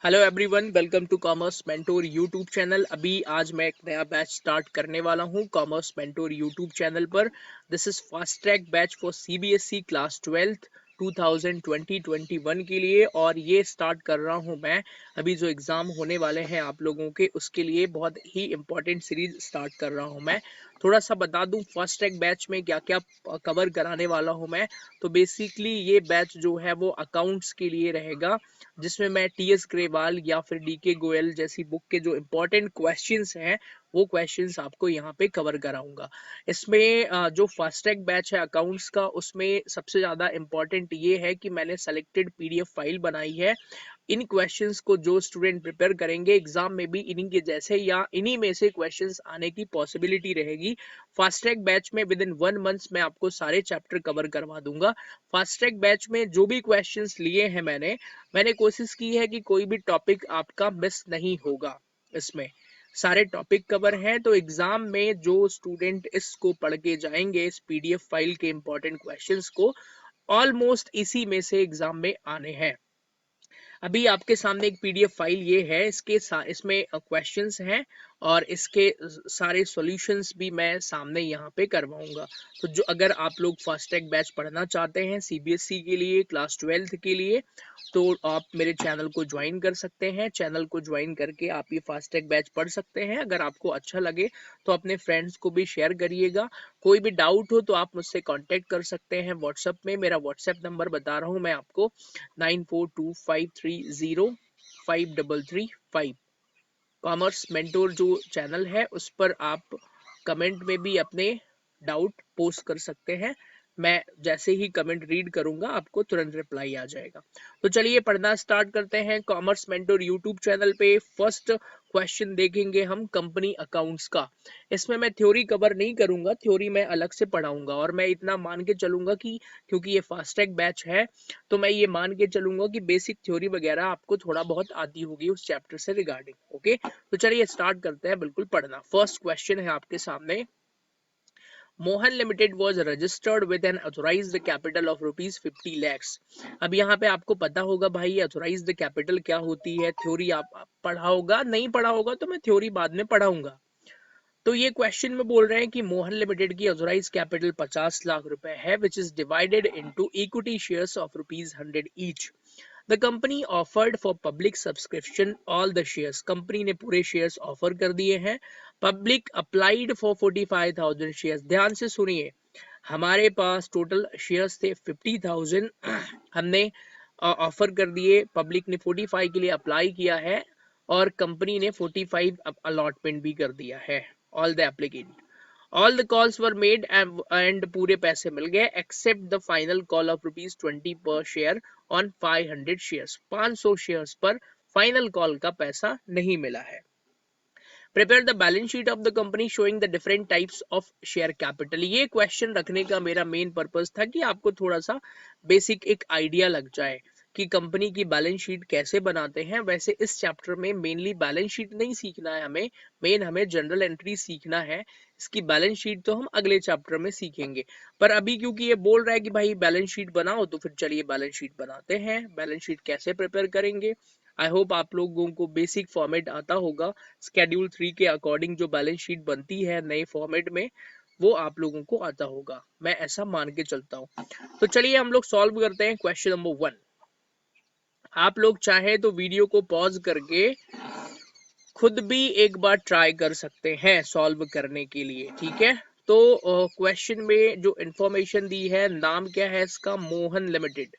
Hello everyone, welcome to Commerce Mentor YouTube channel. अभी आज मैं एक नया बैच स्टार्ट करने वाला हूं कॉमर्स मेंटोर यूट्यूब चैनल पर। This is fast track batch for CBSE class 12th 2020-21 के लिए, और ये स्टार्ट कर रहा हूं मैं अभी जो एग्जाम होने वाले हैं आप लोगों के, उसके लिए बहुत ही इंपॉर्टेंट सीरीज स्टार्ट कर रहा हूं मैं। थोड़ा सा बता दूं फास्ट ट्रैक बैच में क्या क्या कवर कराने वाला हूं मैं। तो बेसिकली ये बैच जो है वो अकाउंट्स के लिए रहेगा, जिसमें मैं टीएस ग्रेवाल या फिर डीके गोयल जैसी बुक के जो इम्पोर्टेंट क्वेश्चंस हैं वो क्वेश्चंस आपको यहाँ पे कवर कराऊंगा। इसमें जो फास्ट ट्रैक बैच है अकाउंट्स का, उसमें सबसे ज्यादा इम्पोर्टेंट ये है कि मैंने सेलेक्टेड पीडीएफ फाइल बनाई है। इन क्वेश्चंस को जो स्टूडेंट प्रिपेयर करेंगे एग्जाम में भी इन्हीं के जैसे या इन्हीं में से क्वेश्चंस आने की पॉसिबिलिटी रहेगी। फास्ट ट्रैक बैच में विद इन 1 मंथ मैं आपको सारे चैप्टर कवर करवा दूंगा। फास्ट ट्रैक बैच में जो भी क्वेश्चंस लिए हैं मैंने कोशिश की है कि कोई भी टॉपिक आपका मिस नहीं होगा। इसमें सारे टॉपिक कवर हैं, तो एग्जाम में जो स्टूडेंट इसको पढ़ के जाएंगे, इस पीडीएफ फाइल के इंपॉर्टेंट क्वेश्चंस को, ऑलमोस्ट इसी में से एग्जाम में आने हैं। अभी आपके सामने एक पीडीएफ फाइल ये है, इसमें क्वेश्चंस हैं और इसके सारे सॉल्यूशंस भी मैं सामने यहाँ पे करवाऊंगा। तो जो अगर आप लोग फास्ट ट्रैक बैच पढ़ना चाहते हैं सीबीएसई के लिए क्लास 12th के लिए, तो आप मेरे चैनल को ज्वाइन कर सकते हैं। चैनल को ज्वाइन करके आप ये फास्ट ट्रैक बैच पढ़ सकते हैं। अगर आपको अच्छा लगे तो अपने फ्रेंड्स को भी शेयर करिएगा। कोई भी डाउट हो तो आप मुझसे कांटेक्ट कर सकते हैं व्हाट्सएप में। मेरा व्हाट्सएप नंबर बता रहा हूँ मैं आपको, 9425305335। कॉमर्स मेंटोर जो चैनल है उस पर आप कमेंट में भी अपने डाउट पोस्ट कर सकते हैं। मैं जैसे ही कमेंट रीड करूंगा आपको तुरंत रिप्लाई आ जाएगा। तो चलिए पढ़ना स्टार्ट करते हैं कॉमर्स मेंटोर यूट्यूब चैनल पे। फर्स्ट क्वेश्चन देखेंगे हम कंपनी अकाउंट्स का। इसमें मैं थ्योरी कवर नहीं करूंगा, थ्योरी मैं अलग से पढ़ाऊंगा, और मैं इतना मान के चलूंगा कि क्योंकि ये फास्ट ट्रैक बैच है तो मैं ये मान के चलूंगा कि बेसिक थ्योरी वगैरह आपको थोड़ा बहुत आती होगी उस चैप्टर से रिगार्डिंग। ओके, तो चलिए स्टार्ट करते हैं बिल्कुल पढ़ना। फर्स्ट क्वेश्चन है आपके सामने, Mohan limited was registered with N authorised capital of rupees 50 lakhs। अब यहाँ पे आपको पता होगा भाई ऑथराइज्ड कैपिटल क्या होती है। थ्योरी आप पढ़ा होगा, नहीं पढ़ा होगा तो मैं थ्योरी बाद में पढ़ाऊंगा। तो ये क्वेश्चन में बोल रहे हैं कि मोहन लिमिटेड की ऑथराइज कैपिटल 50 लाख रुपए है, which is divided into equity shares of rupees 100 each. The company offered for public subscription all the shares. Company ने पूरे शेयर्स ऑफर कर दिए हैं। Public applied for 45,000 shares. ध्यान से सुनिए, हमारे पास टोटल शेयर्स थे 50,000, हमने ऑफर कर दिए, पब्लिक ने 45 के लिए अप्लाई किया है और कंपनी ने 45 अलॉटमेंट भी कर दिया है। All the applicant, all the calls were made and पूरे पैसे मिल गए except the final call of rupees 20 पर शेयर ऑन 500 शेयर्स। 500 शेयर्स पर फाइनल कॉल का पैसा नहीं मिला है। Prepare the balance sheet of the company showing the different types of share capital. ये क्वेश्चन रखने का मेरा मेन पर्पस था कि आपको थोड़ा सा बेसिक एक आइडिया लग जाए कि कंपनी की बैलेंस शीट कैसे बनाते हैं। वैसे इस चैप्टर में मेनली बैलेंस शीट नहीं सीखना है हमें, हमें जनरल एंट्री सीखना है। इसकी बैलेंस शीट तो हम अगले चैप्टर में सीखेंगे, पर अभी क्योंकि ये बोल रहा है कि भाई बैलेंस शीट बनाओ, तो फिर चलिए बैलेंस शीट बनाते हैं। बैलेंस शीट कैसे प्रिपेयर करेंगे, आई होप आप लोगों को बेसिक फॉर्मेट आता होगा। शेड्यूल 3 के अकॉर्डिंग जो बैलेंस शीट बनती है नए फॉर्मेट में, वो आप लोगों को आता होगा, मैं ऐसा मान के चलता हूँ। तो चलिए हम लोग सॉल्व करते हैं क्वेश्चन नंबर 1। आप लोग चाहे तो वीडियो को पॉज करके खुद भी एक बार ट्राई कर सकते हैं सॉल्व करने के लिए, ठीक है। तो क्वेश्चन में जो इंफॉर्मेशन दी है, नाम क्या है इसका, Mohan limited.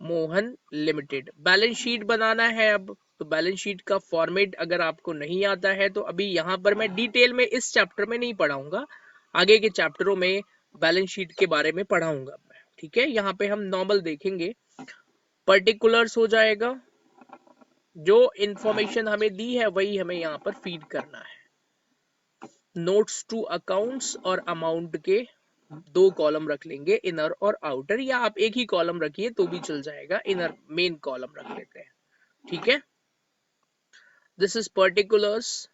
Mohan limited, balance sheet बनाना है अब। तो बैलेंस शीट का फॉर्मेट अगर आपको नहीं आता है तो अभी यहाँ पर मैं डिटेल में इस चैप्टर में नहीं पढ़ाऊंगा, आगे के चैप्टरों में बैलेंस शीट के बारे में पढ़ाऊंगा मैं, ठीक है। यहाँ पे हम नॉर्मल देखेंगे, पर्टिकुलर्स हो जाएगा, जो इंफॉर्मेशन हमें दी है वही हमें यहाँ पर फीड करना है। नोट्स टू अकाउंट्स और अमाउंट के दो कॉलम रख लेंगे, इनर और आउटर, या आप एक ही कॉलम रखिए तो भी चल जाएगा, इनर मेन कॉलम रख लेते हैं, ठीक है। This is particulars,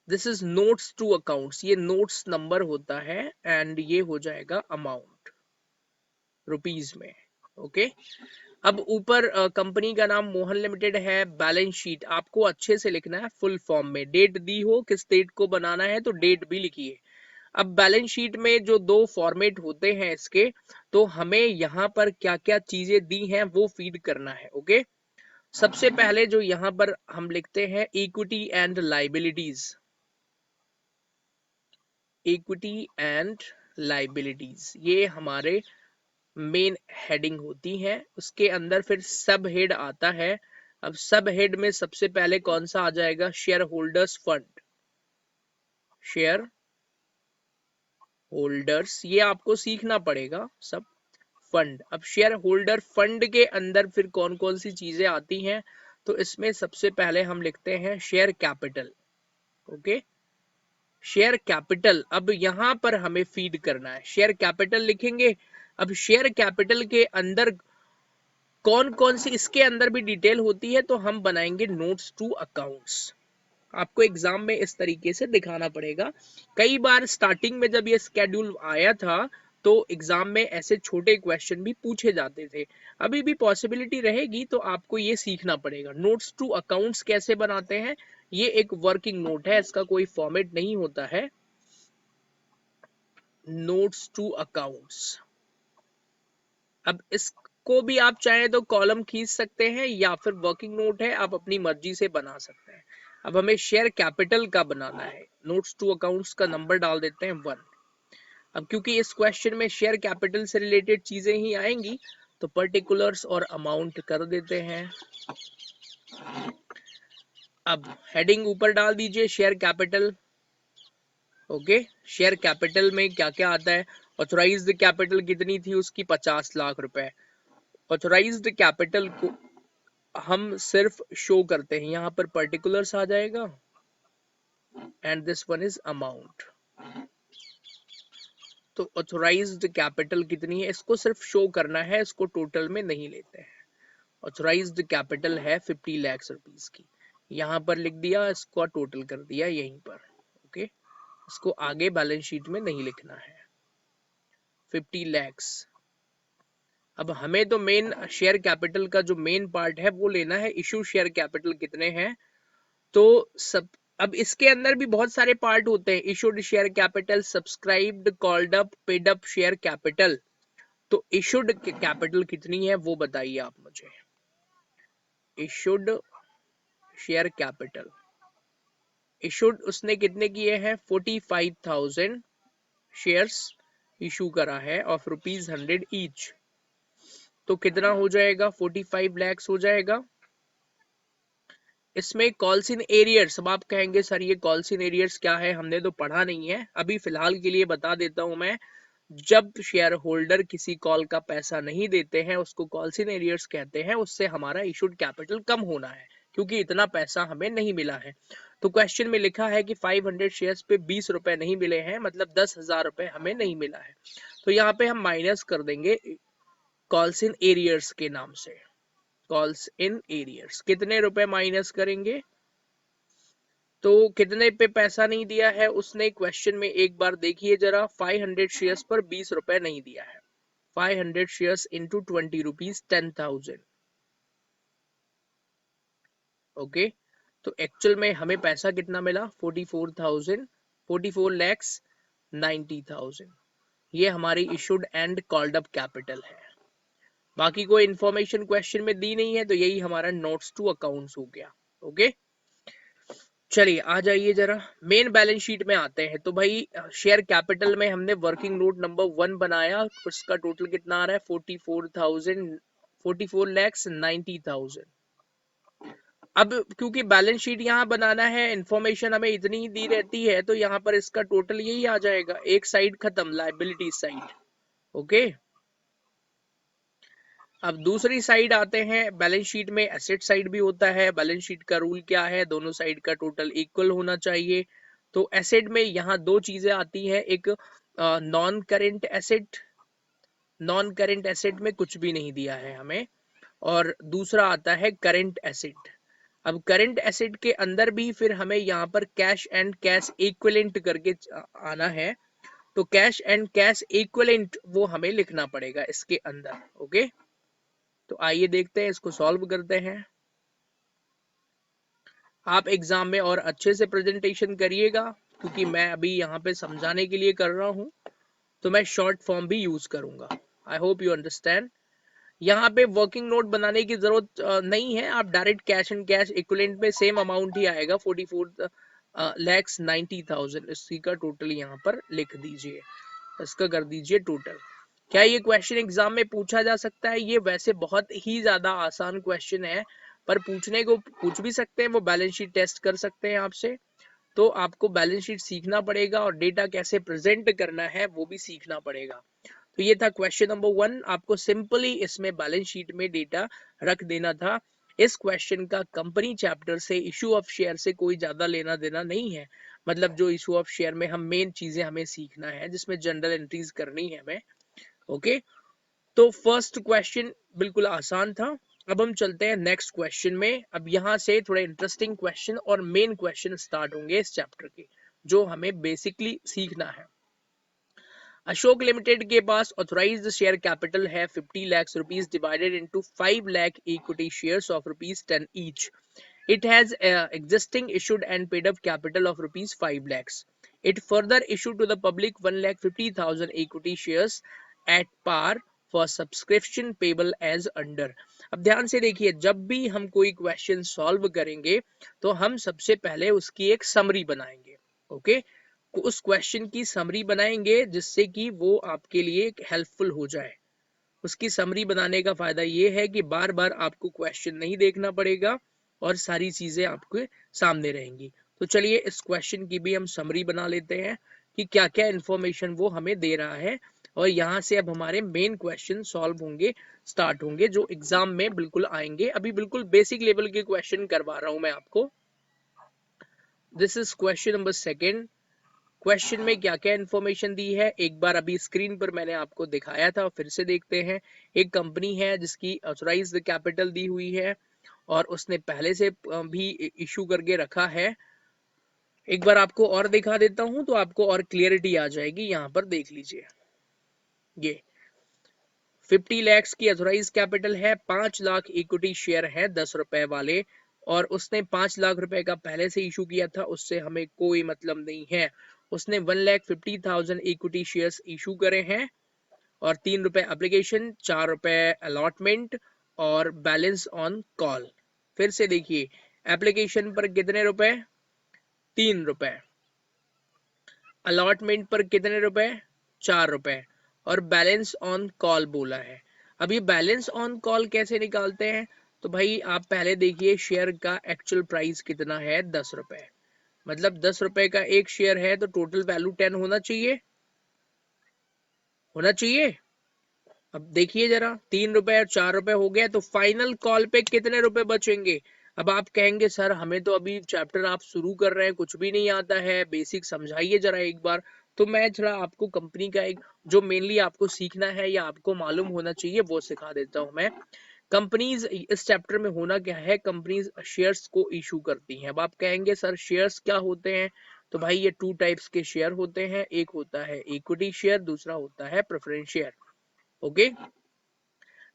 this is notes to accounts, ये नोट्स नंबर होता है, एंड ये हो जाएगा अमाउंट रुपीज में, ओके। अब ऊपर कंपनी का नाम मोहन लिमिटेड है, बैलेंस शीट आपको अच्छे से लिखना है फुल फॉर्म में, डेट दी हो किस डेट को बनाना है तो डेट भी लिखिए। अब बैलेंस शीट में जो दो फॉर्मेट होते हैं इसके, तो हमें यहाँ पर क्या क्या चीजें दी हैं वो फीड करना है। ओके, सबसे पहले जो यहाँ पर हम लिखते हैं equity and liabilities, equity and liabilities, ये हमारे मेन हेडिंग होती है। उसके अंदर फिर सब हेड आता है। अब सब हेड में सबसे पहले कौन सा आ जाएगा, share holders fund, share holders, ये आपको सीखना पड़ेगा सब फंड। अब शेयर होल्डर फंड के अंदर फिर कौन कौन सी चीजें आती हैं, तो इसमें सबसे पहले हम लिखते हैं share capital. Okay, share capital, अब यहां पर हमें फीड करना है, शेयर कैपिटल लिखेंगे। अब शेयर कैपिटल के अंदर कौन कौन सी इसके अंदर भी डिटेल होती है, तो हम बनाएंगे नोट्स टू अकाउंट्स। आपको एग्जाम में इस तरीके से दिखाना पड़ेगा। कई बार स्टार्टिंग में जब ये स्केड्यूल आया था तो एग्जाम में ऐसे छोटे क्वेश्चन भी पूछे जाते थे। अभी भी पॉसिबिलिटी रहेगी, तो आपको ये सीखना पड़ेगा। नोट्स टू अकाउंट्स कैसे बनाते हैं, ये एक वर्किंग नोट है, इसका कोई फॉर्मेट नहीं होता है। नोट्स टू अकाउंट्स, अब इसको भी आप चाहे तो कॉलम खींच सकते हैं या फिर वर्किंग नोट है, आप अपनी मर्जी से बना सकते हैं। अब हमें शेयर कैपिटल का बनाना है, नोट्स टू अकाउंट्स का नंबर डाल देते हैं 1। अब क्योंकि इस क्वेश्चन में शेयर कैपिटल से रिलेटेड चीजें ही आएंगी, तो पर्टिकुलर्स और अमाउंट कर देते हैं। अब हेडिंग ऊपर डाल दीजिए share capital. Okay, share capital में क्या क्या आता है, ऑथोराइज्ड कैपिटल कितनी थी उसकी, 50 लाख रुपए। ऑथोराइज्ड कैपिटल को हम सिर्फ शो करते हैं, यहाँ पर पर्टिकुलर्स आ जाएगा and this one is amount. तो ऑथोराइज्ड कैपिटल कितनी है इसको सिर्फ शो करना है, इसको टोटल में नहीं लेते हैं। ऑथोराइज्ड कैपिटल है 50 लाख रुपीस की, यहाँ पर लिख दिया, इसको टोटल कर दिया यहीं पर। ओके, इसको आगे बैलेंस शीट में नहीं लिखना है। 50 लाख। अब हमें तो मेन शेयर कैपिटल का जो मेन पार्ट है वो लेना है, इशू शेयर कैपिटल कितने हैं। तो सब, अब इसके अंदर भी बहुत सारे पार्ट होते हैं, issued share capital, subscribed, called up, paid up share capital. तो इशूड कैपिटल कितनी है वो बताइए आप मुझे। इशूड शेयर कैपिटल, इशूड उसने कितने किए हैं, 45,000 शेयर्स इशू करा है ऑफ ₹100 ईच। तो कितना हो जाएगा, 45 लाख हो जाएगा। इसमें कॉल्स इन एरियर्स, अब आप कहेंगे सर ये कॉल्स इन एरियर्स क्या है, हमने तो पढ़ा नहीं है। अभी फिलहाल के लिए बता देता हूं मैं, जब शेयर होल्डर किसी कॉल का पैसा नहीं देते हैं उसको कॉल्स इन एरियर्स कहते हैं, उससे हमारा इशूड कैपिटल कम होना है क्योंकि इतना पैसा हमें नहीं मिला है। तो क्वेश्चन में लिखा है कि 500 शेयर्स पे 20 रुपए नहीं मिले हैं, मतलब 10,000 रुपए हमें नहीं मिला है। तो यहाँ पे हम माइनस कर देंगे कॉल्स इन एरियर्स के नाम से। कॉल्स इन एरियर्स कितने रुपए माइनस करेंगे, तो कितने पे पैसा नहीं दिया है उसने, क्वेश्चन में एक बार देखिए जरा, 500 शेयर्स पर 20 रुपए नहीं दिया है। 500 शेयर्स इंटू 20 रुपीज, 10,000। ओके, तो एक्चुअल में हमें पैसा कितना मिला, 44,000, 44 लैक्स 90,000। ये हमारी issued and called up capital है। बाकी कोई इंफॉर्मेशन क्वेश्चन में दी नहीं है, तो यही हमारा नोट्स टू अकाउंट्स हो गया। ओके, चलिए आ जाइए जरा मेन बैलेंस शीट में आते हैं। तो भाई शेयर कैपिटल में हमने वर्किंग नोट नंबर 1 बनाया, उसका टोटल कितना आ रहा है, 44,000, 44 लैक्स 90,000। अब क्योंकि बैलेंस शीट यहाँ बनाना है, इंफॉर्मेशन हमें इतनी ही दी रहती है, तो यहाँ पर इसका टोटल यही आ जाएगा। एक साइड खत्म, लाइबिलिटी साइड। ओके, अब दूसरी साइड आते हैं, बैलेंस शीट में एसेट साइड भी होता है। बैलेंस शीट का रूल क्या है, दोनों साइड का टोटल इक्वल होना चाहिए। तो एसेट में यहाँ दो चीजें आती है, एक non current asset, non current asset में कुछ भी नहीं दिया है हमें, और दूसरा आता है करेंट एसेट। अब करेंट एसेट के अंदर भी फिर हमें यहाँ पर कैश एंड कैश इक्विवेलेंट करके आना है। तो कैश एंड कैश इक्विवेलेंट वो हमें लिखना पड़ेगा इसके अंदर। ओके, तो आइए देखते हैं, इसको सॉल्व करते हैं। आप एग्जाम में और अच्छे से प्रेजेंटेशन करिएगा, क्योंकि मैं अभी यहाँ पे समझाने के लिए कर रहा हूँ, तो मैं शॉर्ट फॉर्म भी यूज करूंगा। आई होप यू अंडरस्टैंड। यहाँ पे वर्किंग नोट बनाने की जरूरत नहीं है, आप direct cash and cash equivalent में सेम अमाउंट ही आएगा, 44,90,000 इसी का टोटल यहाँ पर लिख दीजिए, इसका कर दीजिए टोटल। क्या ये क्वेश्चन एग्जाम में पूछा जा सकता है? ये वैसे बहुत ही ज्यादा आसान क्वेश्चन है, पर पूछने को पूछ भी सकते हैं, वो बैलेंस शीट टेस्ट कर सकते हैं आपसे। तो आपको बैलेंस शीट सीखना पड़ेगा और डेटा कैसे प्रेजेंट करना है वो भी सीखना पड़ेगा। तो ये था क्वेश्चन नंबर 1। आपको सिंपली इसमें बैलेंस शीट में डेटा रख देना था। इस क्वेश्चन का कंपनी चैप्टर से, इशू ऑफ शेयर से कोई ज्यादा लेना देना नहीं है। मतलब जो इशू ऑफ शेयर में हम मेन चीजें हमें सीखना है, जिसमें जनरल एंट्रीज करनी है हमें। ओके, तो फर्स्ट क्वेश्चन बिल्कुल आसान था। अब हम चलते हैं नेक्स्ट क्वेश्चन में। अब यहाँ से थोड़े इंटरेस्टिंग क्वेश्चन और मेन क्वेश्चन स्टार्ट होंगे इस चैप्टर के, जो हमें बेसिकली सीखना है। अशोक लिमिटेड के पास ऑथराइज्ड शेयर कैपिटल है 50 lakh rupees divided into 5 lakh equity shares of rupees 10 each. It has existing issued and paid up capital of rupees 5 lakhs. It further issued to the public 1,50,000 equity shares at par for subscription payable as under. अब ध्यान से देखिए, जब भी हम कोई question solve करेंगे तो हम सबसे पहले उसकी एक समरी बनाएंगे। ओके, उस क्वेश्चन की समरी बनाएंगे जिससे कि वो आपके लिए हेल्पफुल हो जाए। उसकी समरी बनाने का फायदा ये है कि बार बार आपको क्वेश्चन नहीं देखना पड़ेगा और सारी चीजें आपके सामने रहेंगी। तो चलिए इस क्वेश्चन की भी हम समरी बना लेते हैं कि क्या क्या इंफॉर्मेशन वो हमें दे रहा है, और यहाँ से अब हमारे मेन क्वेश्चन सॉल्व होंगे, स्टार्ट होंगे, जो एग्जाम में बिल्कुल आएंगे। अभी बिल्कुल बेसिक लेवल के क्वेश्चन करवा रहा हूं मैं आपको। This is question number 2। Question में क्या क्या इंफॉर्मेशन दी है एक बार अभी स्क्रीन पर मैंने आपको दिखाया था, फिर से देखते हैं। एक कंपनी है जिसकी ऑथराइज्ड कैपिटल दी हुई है और उसने पहले से भी इशू करके रखा है। एक बार आपको और दिखा देता हूं तो आपको और क्लियरिटी आ जाएगी। यहाँ पर देख लीजिए, ये 50 लाख की ऑथराइज कैपिटल है, 5 लाख इक्विटी शेयर है 10 रुपए वाले, और उसने 5 लाख रुपए का पहले से इशू किया था, उससे हमें कोई मतलब नहीं है। उसने 1,50,000 इक्विटी शेयर्स इशू करे हैं और 3 रुपए एप्लीकेशन, 4 रुपए अलॉटमेंट और बैलेंस ऑन कॉल। फिर से देखिए, एप्लीकेशन पर कितने रुपए? 3 रुपए। अलॉटमेंट पर कितने रुपए? 4 रुपए। और बैलेंस ऑन कॉल बोला है। अब ये बैलेंस ऑन कॉल कैसे निकालते हैं? तो भाई आप पहले देखिए, शेयर का एक्चुअल प्राइस कितना है? 10 रुपए। मतलब 10 रुपए का एक शेयर है तो टोटल वैल्यू 10 होना चाहिए, होना चाहिए। अब देखिए जरा, 3 रुपए और 4 रुपए हो गया, तो फाइनल कॉल पे कितने रुपए बचेंगे? अब आप कहेंगे सर हमें तो अभी चैप्टर आप शुरू कर रहे हैं, कुछ भी नहीं आता है, बेसिक समझाइए जरा एक बार। तो मैं जरा आपको कंपनी का एक, जो मेनली आपको सीखना है या आपको मालूम होना चाहिए, वो सिखा देता हूं मैं। कंपनीज, इस चैप्टर में होना क्या है, कंपनीज शेयर्स को इशू करती हैं। अब आप कहेंगे सर शेयर्स क्या होते हैं? तो भाई ये 2 टाइप्स के शेयर होते हैं, एक होता है इक्विटी शेयर, दूसरा होता है प्रेफरेंस शेयर। ओके,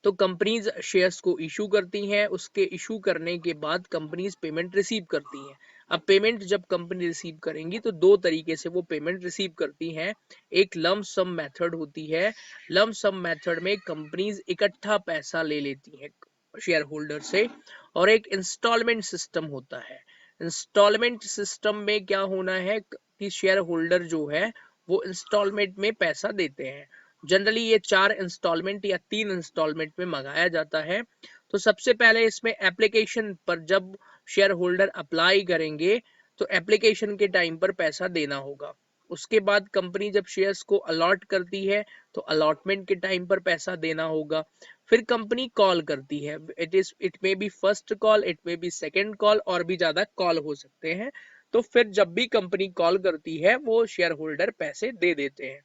तो कंपनीज शेयर्स को इशू करती हैं, उसके इशू करने के बाद कंपनीज पेमेंट रिसीव करती हैं। अब पेमेंट जब कंपनी रिसीव करेंगी तो 2 तरीके से वो पेमेंट रिसीव करती हैं। एक लंप सम मेथड होती है, लंप सम मेथड में कंपनीज इकट्ठा पैसा ले लेती हैं शेयर होल्डर से, और एक इंस्टॉलमेंट सिस्टम होता है। इंस्टॉलमेंट सिस्टम में क्या होना है कि शेयर होल्डर जो है वो इंस्टॉलमेंट में पैसा देते हैं। जनरली ये 4 इंस्टॉलमेंट या 3 इंस्टॉलमेंट में मंगाया जाता है। तो सबसे पहले इसमें एप्लीकेशन पर जब शेयर होल्डर अप्लाई करेंगे तो एप्लीकेशन के टाइम पर पैसा देना होगा। उसके बाद कंपनी जब शेयर्स को अलॉट करती है तो अलॉटमेंट के टाइम पर पैसा देना होगा। फिर कंपनी कॉल करती है, it may be first call, it may be second call, और भी ज्यादा कॉल हो सकते हैं। तो फिर जब भी कंपनी कॉल करती है वो शेयर होल्डर पैसे दे देते हैं।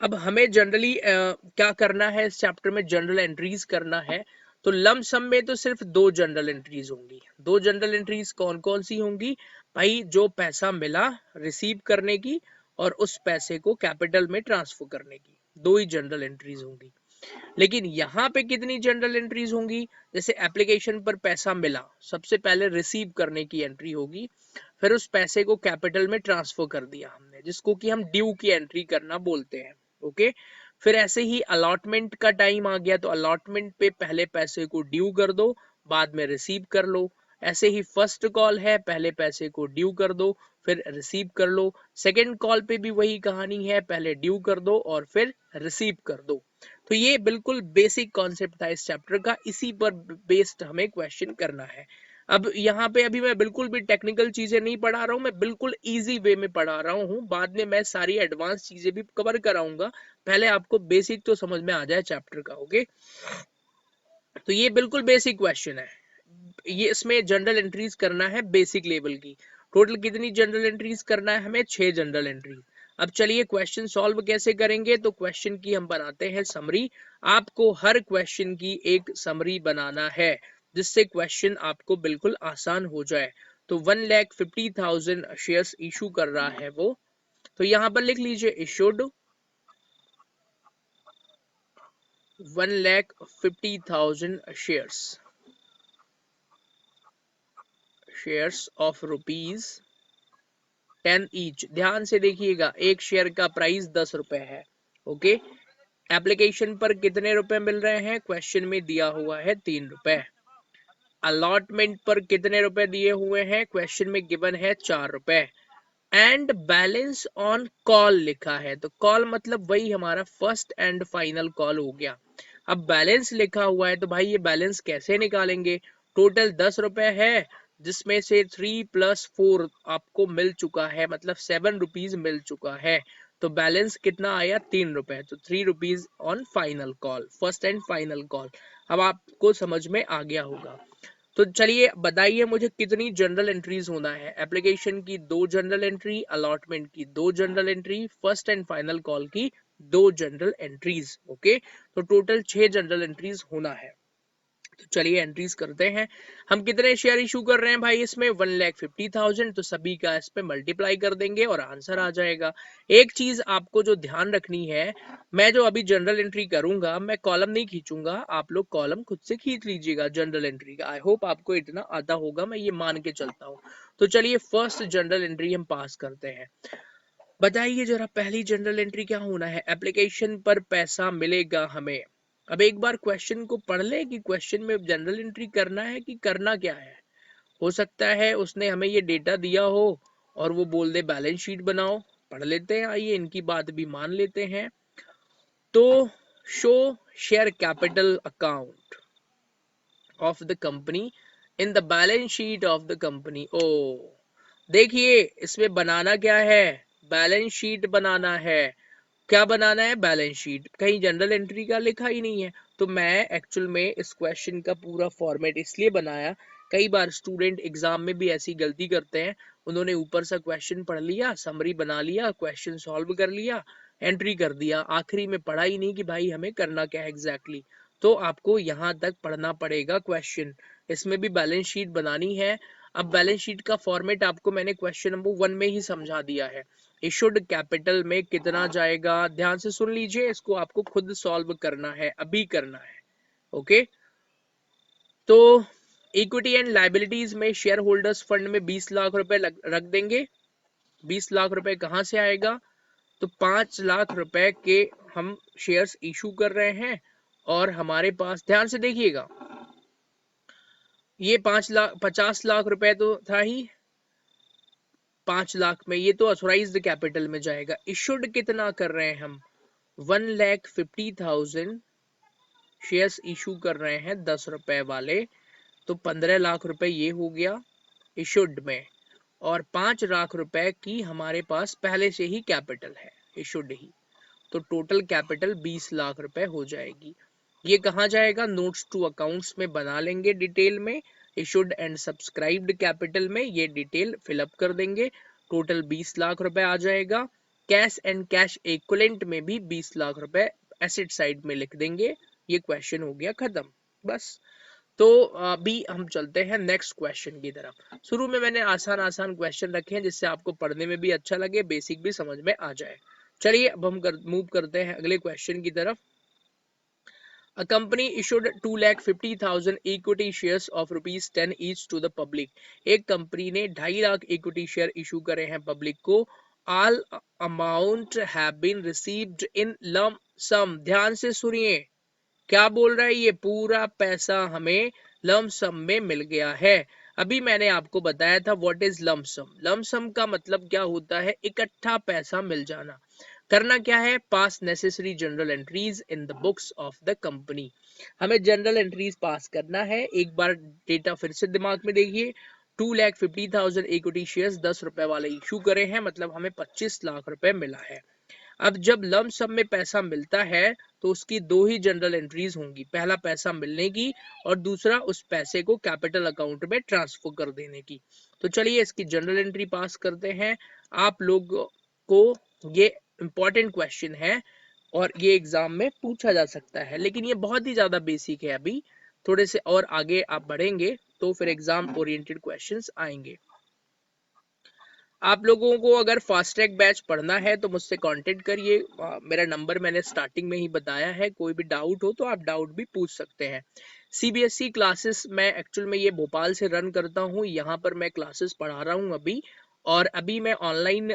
अब हमें जनरली क्या करना है, इस चैप्टर में जनरल एंट्रीज करना है। तो लम सम में तो सिर्फ 2 जनरल एंट्रीज होंगी। 2 जनरल एंट्रीज कौन कौन सी होंगी? भाई जो पैसा मिला रिसीव करने की, और उस पैसे को कैपिटल में ट्रांसफर करने की, 2 ही जनरल एंट्रीज होंगी। लेकिन यहाँ पे कितनी जनरल एंट्रीज होंगी? जैसे एप्लीकेशन पर पैसा मिला, सबसे पहले रिसीव करने की एंट्री होगी, फिर उस पैसे को कैपिटल में ट्रांसफर कर दिया हमने, जिसको कि हम ड्यू की एंट्री करना बोलते हैं। ओके, फिर ऐसे ही अलॉटमेंट का टाइम आ गया, तो अलॉटमेंट पे पहले पैसे को ड्यू कर दो, बाद में रिसीव कर लो। ऐसे ही फर्स्ट कॉल है, पहले पैसे को ड्यू कर दो, फिर रिसीव कर लो। सेकेंड कॉल पे भी वही कहानी है, पहले ड्यू कर दो और फिर रिसीव कर दो। तो ये बिल्कुल बेसिक कॉन्सेप्ट था इस चैप्टर का, इसी पर बेस्ड हमें क्वेश्चन करना है। अब यहाँ पे अभी मैं बिल्कुल भी टेक्निकल चीजें नहीं पढ़ा रहा हूँ, मैं बिल्कुल इजी वे में पढ़ा रहा हूँ, बाद में मैं सारी एडवांस चीजें भी कवर कराऊंगा, पहले आपको बेसिक तो समझ में आ जाए चैप्टर का। ओके, तो ये बिल्कुल बेसिक क्वेश्चन है, ये इसमें जनरल एंट्रीज करना है बेसिक लेवल की। टोटल कितनी जनरल एंट्रीज करना है हमें? 6 जनरल एंट्रीज। अब चलिए क्वेश्चन सॉल्व कैसे करेंगे, तो क्वेश्चन की हम बनाते हैं समरी। आपको हर क्वेश्चन की एक समरी बनाना है, जिससे क्वेश्चन आपको बिल्कुल आसान हो जाए। तो 1,50,000 शेयर्स इशू कर रहा है वो, तो यहां पर लिख लीजिए इशूड 1,50,000 शेयर्स ऑफ ₹10 ईच। ध्यान से देखिएगा, एक शेयर का प्राइस 10 रुपए है। ओके, एप्लीकेशन पर कितने रुपए मिल रहे हैं? क्वेश्चन में दिया हुआ है 3 रुपए। अलॉटमेंट पर कितने रुपए दिए हुए हैं? क्वेश्चन में गिवन है 4 रुपए। एंड बैलेंस ऑन कॉल लिखा है, तो कॉल मतलब वही हमारा फर्स्ट एंड फाइनल कॉल हो गया। अब बैलेंस लिखा हुआ है, तो भाई ये बैलेंस कैसे निकालेंगे? टोटल 10 रुपए है, जिसमें से 3 + 4 आपको मिल चुका है, मतलब 7 रुपीज मिल चुका है। तो बैलेंस कितना आया? 3 रुपए। तो 3 rupees on final call, first and final call. अब आपको समझ में आ गया होगा। तो चलिए बताइए मुझे कितनी जनरल एंट्रीज होना है? एप्लीकेशन की 2 जनरल एंट्री, अलॉटमेंट की 2 general entry, first and final call की 2 जनरल एंट्रीज। ओके, तो टोटल 6 जनरल एंट्रीज होना है। तो चलिए एंट्रीज करते हैं। हम कितने शेयर इशू कर रहे हैं भाई इसमें? 1,50,000, तो सभी का इस पे मल्टीप्लाई कर देंगे और आंसर आ जाएगा। एक चीज आपको जो ध्यान रखनी है, मैं जो अभी जनरल एंट्री करूंगा, मैं कॉलम नहीं खींचूंगा, आप लोग कॉलम खुद से खींच लीजिएगा जनरल एंट्री का। आई होप आपको इतना आता होगा, मैं ये मान के चलता हूँ। तो चलिए फर्स्ट जनरल एंट्री हम पास करते हैं। बताइए जरा पहली जनरल एंट्री क्या होना है? एप्लीकेशन पर पैसा मिलेगा हमें। अब एक बार क्वेश्चन को पढ़ ले कि क्वेश्चन में जनरल एंट्री करना है कि करना क्या है। हो सकता है उसने हमें ये डेटा दिया हो और वो बोल दे बैलेंस शीट बनाओ। पढ़ लेते हैं, आइए इनकी बात भी मान लेते हैं। तो show share capital account of the company in the balance sheet of the company. ओ देखिए, इसमें बनाना क्या है? बैलेंस शीट बनाना है। क्या बनाना है? Balance sheet. कहीं जनरल एंट्री का लिखा ही नहीं है। तो मैं एक्चुअल में इस क्वेश्चन का पूरा फॉर्मेट इसलिए बनाया, कई बार स्टूडेंट एग्जाम में भी ऐसी गलती करते हैं, उन्होंने ऊपर से क्वेश्चन पढ़ लिया, समरी बना लिया, क्वेश्चन सॉल्व कर लिया, एंट्री कर दिया, आखिरी में पढ़ा ही नहीं कि भाई हमें करना क्या है एग्जैक्टली। तो आपको यहाँ तक पढ़ना पड़ेगा क्वेश्चन, इसमें भी बैलेंस शीट बनानी है। अब बैलेंस शीट का फॉर्मेट आपको मैंने क्वेश्चन नंबर 1 में ही समझा दिया है। इशूड कैपिटल में कितना जाएगा? ध्यान से सुन लीजिए, इसको आपको खुद सॉल्व करना है, अभी करना है। ओके, तो इक्विटी एंड लायबिलिटीज में शेयर होल्डर्स फंड में 20 लाख रुपए रख देंगे। 20 लाख रुपए कहां से आएगा? तो 5 लाख रुपए के हम शेयर्स इशू कर रहे हैं, और हमारे पास ध्यान से देखिएगा, ये 50 लाख रुपए तो था ही, 5 लाख में ये तो ऑथोराइज्ड कैपिटल में जाएगा। इशूड कितना कर रहे हैं हम? 1,50,000 शेयर्स इशू कर रहे हैं 10 रुपए वाले, तो 15 लाख रुपए ये हो गया इशूड में, और 5 लाख रुपए की हमारे पास पहले से ही कैपिटल है इशूड ही, तो टोटल कैपिटल 20 लाख रुपए हो जाएगी। ये कहाँ जाएगा? नोट्स टू अकाउंट्स में बना लेंगे डिटेल में, इशूड एंड सब्सक्राइब्ड कैपिटल में ये डिटेल फिलअप कर देंगे, टोटल 20 लाख रुपए आ जाएगा। कैश एंड कैश इक्विवेलेंट में भी 20 लाख रुपए एसेट साइड में लिख देंगे। ये क्वेश्चन हो गया खत्म, बस। तो अभी हम चलते हैं नेक्स्ट क्वेश्चन की तरफ। शुरू में मैंने आसान आसान क्वेश्चन रखे हैं, जिससे आपको पढ़ने में भी अच्छा लगे, बेसिक भी समझ में आ जाए। चलिए अब हम मूव करते हैं अगले क्वेश्चन की तरफ। A company issued 2,50,000 equity shares of ₹10 each to the public. एक कंपनी ने 2.5 लाख इक्विटी शेयर इशू करे हैं पब्लिक को. All amount have been received in lump sum. ध्यान से सुनिए क्या बोल रहा है, ये पूरा पैसा हमें लम्प सम में मिल गया है. अभी मैंने आपको बताया था what is lump sum. Lump sum का मतलब क्या होता है, इकट्ठा पैसा मिल जाना. करना क्या है, पास necessary general entries in the books of the company. हमें जनरल एंट्रीज पास करना है. एक बार डेटा फिर से दिमाग में देखिए. 2,50,000 इक्विटी शेयर्स 10 रुपए वाले इशू करे हैं, मतलब हमें 25 लाख रुपए मिला है. अब जब लम्प सम में पैसा मिलता है तो उसकी दो ही जनरल एंट्रीज होंगी. पहला पैसा मिलने की और दूसरा उस पैसे को कैपिटल अकाउंट में ट्रांसफर कर देने की. तो चलिए इसकी जनरल एंट्री पास करते हैं. आप लोग को ये इंपॉर्टेंट क्वेश्चन है और ये एग्जाम में पूछा जा सकता है, लेकिन ये बहुत ही ज्यादा बेसिक है. अभी थोड़े से और आगे आप बढ़ेंगे तो फिर एग्जाम ओरिएंटेड क्वेश्चंस आएंगे. आप लोगों को अगर फास्ट ट्रैक बैच पढ़ना है तो मुझसे कांटेक्ट करिए. मेरा नंबर मैंने स्टार्टिंग में ही बताया है. कोई भी डाउट हो तो आप डाउट भी पूछ सकते हैं. सीबीएसई क्लासेस मैं एक्चुअल में ये भोपाल से रन करता हूँ. यहाँ पर मैं क्लासेस पढ़ा रहा हूँ अभी. और अभी मैं ऑनलाइन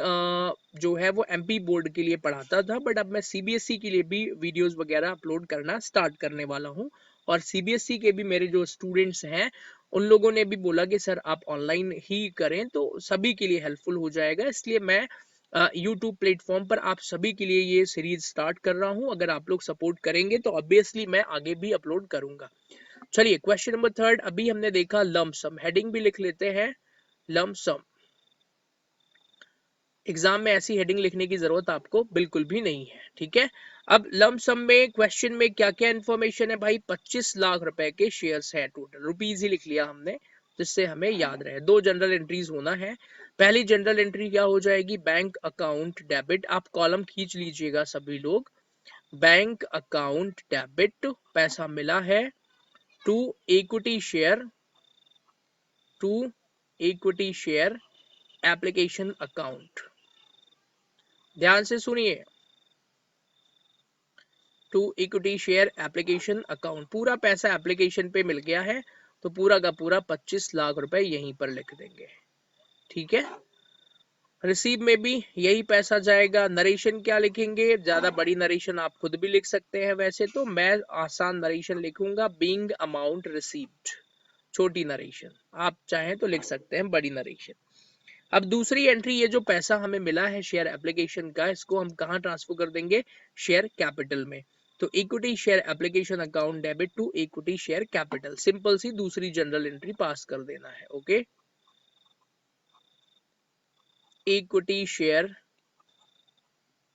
जो है वो एमपी बोर्ड के लिए पढ़ाता था, बट अब मैं सीबीएसई के लिए भी वीडियोस वगैरह अपलोड करना स्टार्ट करने वाला हूँ. और सीबीएसई के भी मेरे जो स्टूडेंट्स हैं उन लोगों ने भी बोला कि सर आप ऑनलाइन ही करें तो सभी के लिए हेल्पफुल हो जाएगा. इसलिए मैं यूट्यूब प्लेटफॉर्म पर आप सभी के लिए ये सीरीज स्टार्ट कर रहा हूं. अगर आप लोग सपोर्ट करेंगे तो ऑब्वियसली मैं आगे भी अपलोड करूंगा. चलिए क्वेश्चन नंबर 3. अभी हमने देखा लम्प सम. हेडिंग भी लिख लेते हैं, लम्प सम. एग्जाम में ऐसी हेडिंग लिखने की जरूरत आपको बिल्कुल भी नहीं है, ठीक है. अब लम्प सम में क्वेश्चन में क्या क्या इंफॉर्मेशन है भाई. 25 लाख रुपए के शेयर्स है. टोटल रुपीज ही लिख लिया हमने जिससे हमें याद रहे. दो जनरल एंट्रीज होना है. पहली जनरल एंट्री क्या हो जाएगी, बैंक अकाउंट डेबिट. आप कॉलम खींच लीजिएगा सभी लोग. बैंक अकाउंट डेबिट, पैसा मिला है. To equity share, to equity share application account. ध्यान से सुनिए. To equity share application account. पूरा पैसा एप्लीकेशन पे मिल गया है तो पूरा का पूरा 25 लाख रुपए यहीं पर लिख देंगे, ठीक है. रिसीव में भी यही पैसा जाएगा. नरेशन क्या लिखेंगे, ज्यादा बड़ी नरेशन आप खुद भी लिख सकते हैं. वैसे तो मैं आसान नरेशन लिखूंगा, बीइंग अमाउंट रिसीव्ड. छोटी नरेशन आप चाहें तो लिख सकते हैं, बड़ी नरेशन. अब दूसरी एंट्री, ये जो पैसा हमें मिला है शेयर एप्लीकेशन का, इसको हम कहाँ ट्रांसफर कर देंगे, शेयर कैपिटल में. तो equity share application account debit to equity share capital. Simple सी दूसरी जनरल एंट्री पास कर देना है. Okay. Equity share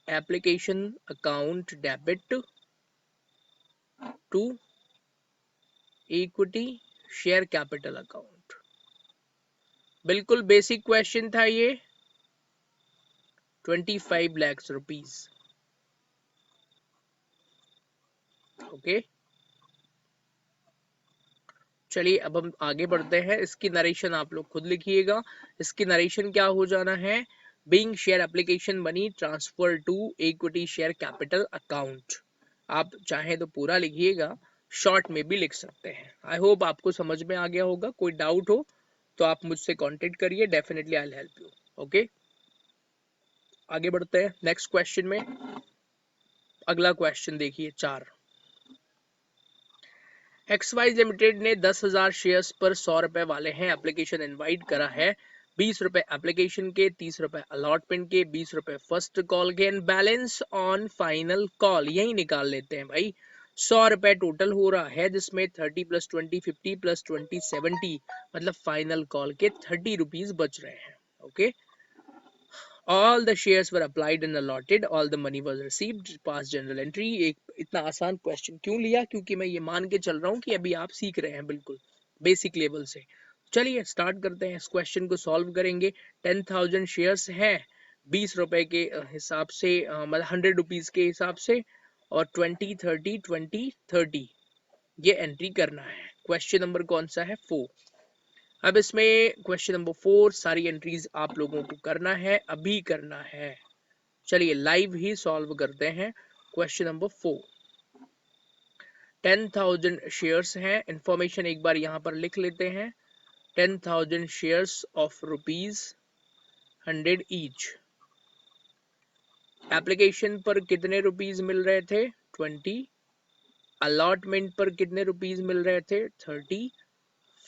application account debit to equity share capital account. बिल्कुल बेसिक क्वेश्चन था ये. 25 लाख रुपीज. ओके. चलिए अब हम आगे बढ़ते हैं. इसकी नरेशन आप लोग खुद लिखिएगा. इसकी नरेशन क्या हो जाना है, being share application money transfer to equity share capital account. आप चाहें तो पूरा लिखिएगा, शॉर्ट में भी लिख सकते हैं. आई होप आपको समझ में आ गया होगा. कोई डाउट हो तो आप मुझसे कांटेक्ट करिए, definitely I will help you. Okay. आगे बढ़ते हैं नेक्स्ट क्वेश्चन में. अगला क्वेश्चन देखिए 4. XY लिमिटेड ने 10,000 शेयर्स पर 100 रुपए वाले हैं एप्लीकेशन इनवाइट करा है. 20 रुपए एप्लीकेशन के, 30 रुपए अलॉटमेंट के, 20 रुपए फर्स्ट कॉल के and balance on final call. यही निकाल लेते हैं भाई. 100 रुपए टोटल हो रहा है जिसमें 30 + 20 50 + 20 70, मतलब फाइनल कॉल के 30 रुपीज बच रहे हैं. Okay. All the shares were applied and allotted. All the money was received. Pass general entry. एक इतना आसान क्वेश्चन क्यों लिया, क्योंकि मैं ये मान के चल रहा हूँ कि अभी आप सीख रहे हैं बिल्कुल बेसिक लेवल से. चलिए स्टार्ट करते हैं. इस क्वेश्चन को सॉल्व करेंगे. 10,000 शेयर्स हैं 20 रुपए के हिसाब से, मतलब 100 रुपीज के हिसाब से, और 20 30 20 30 ये एंट्री करना है. क्वेश्चन नंबर कौन सा है, 4. अब इसमें क्वेश्चन नंबर 4 सारी एंट्रीज आप लोगों को करना है, अभी करना है. चलिए लाइव ही सॉल्व करते हैं. Question number 4. 10,000 शेयर्स हैं। इंफॉर्मेशन एक बार यहाँ पर लिख लेते हैं। 10,000 शेयर्स ऑफ ₹100 ईच। एप्लीकेशन पर कितने रुपीज मिल रहे थे? 20। अलॉटमेंट पर कितने रुपीज मिल रहे थे? 30।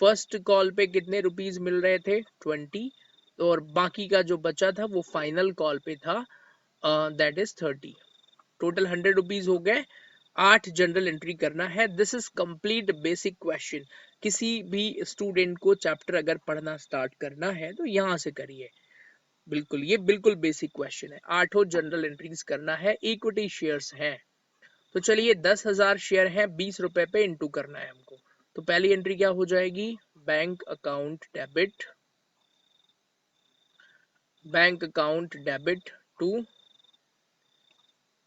फर्स्ट कॉल पे कितने रुपीज मिल रहे थे? 20। और बाकी का जो बचा था वो फाइनल कॉल पे था, दैट इज 30। टोटल 100 रुपीज हो गए। 8 जनरल एंट्री करना है। This is complete basic question. किसी भी स्टूडेंट को चैप्टर अगर पढ़ना स्टार्ट करना है तो यहाँ से करिए। बिल्कुल, ये बिल्कुल बेसिक क्वेश्चन है। 8 जनरल एंट्रीज करना है। इक्विटी शेयर्स हैं, तो चलिए 10,000 शेयर हैं, 20 रुपए पे इंटू करना है हमको। तो पहली एंट्री क्या हो जाएगी? Bank account debit to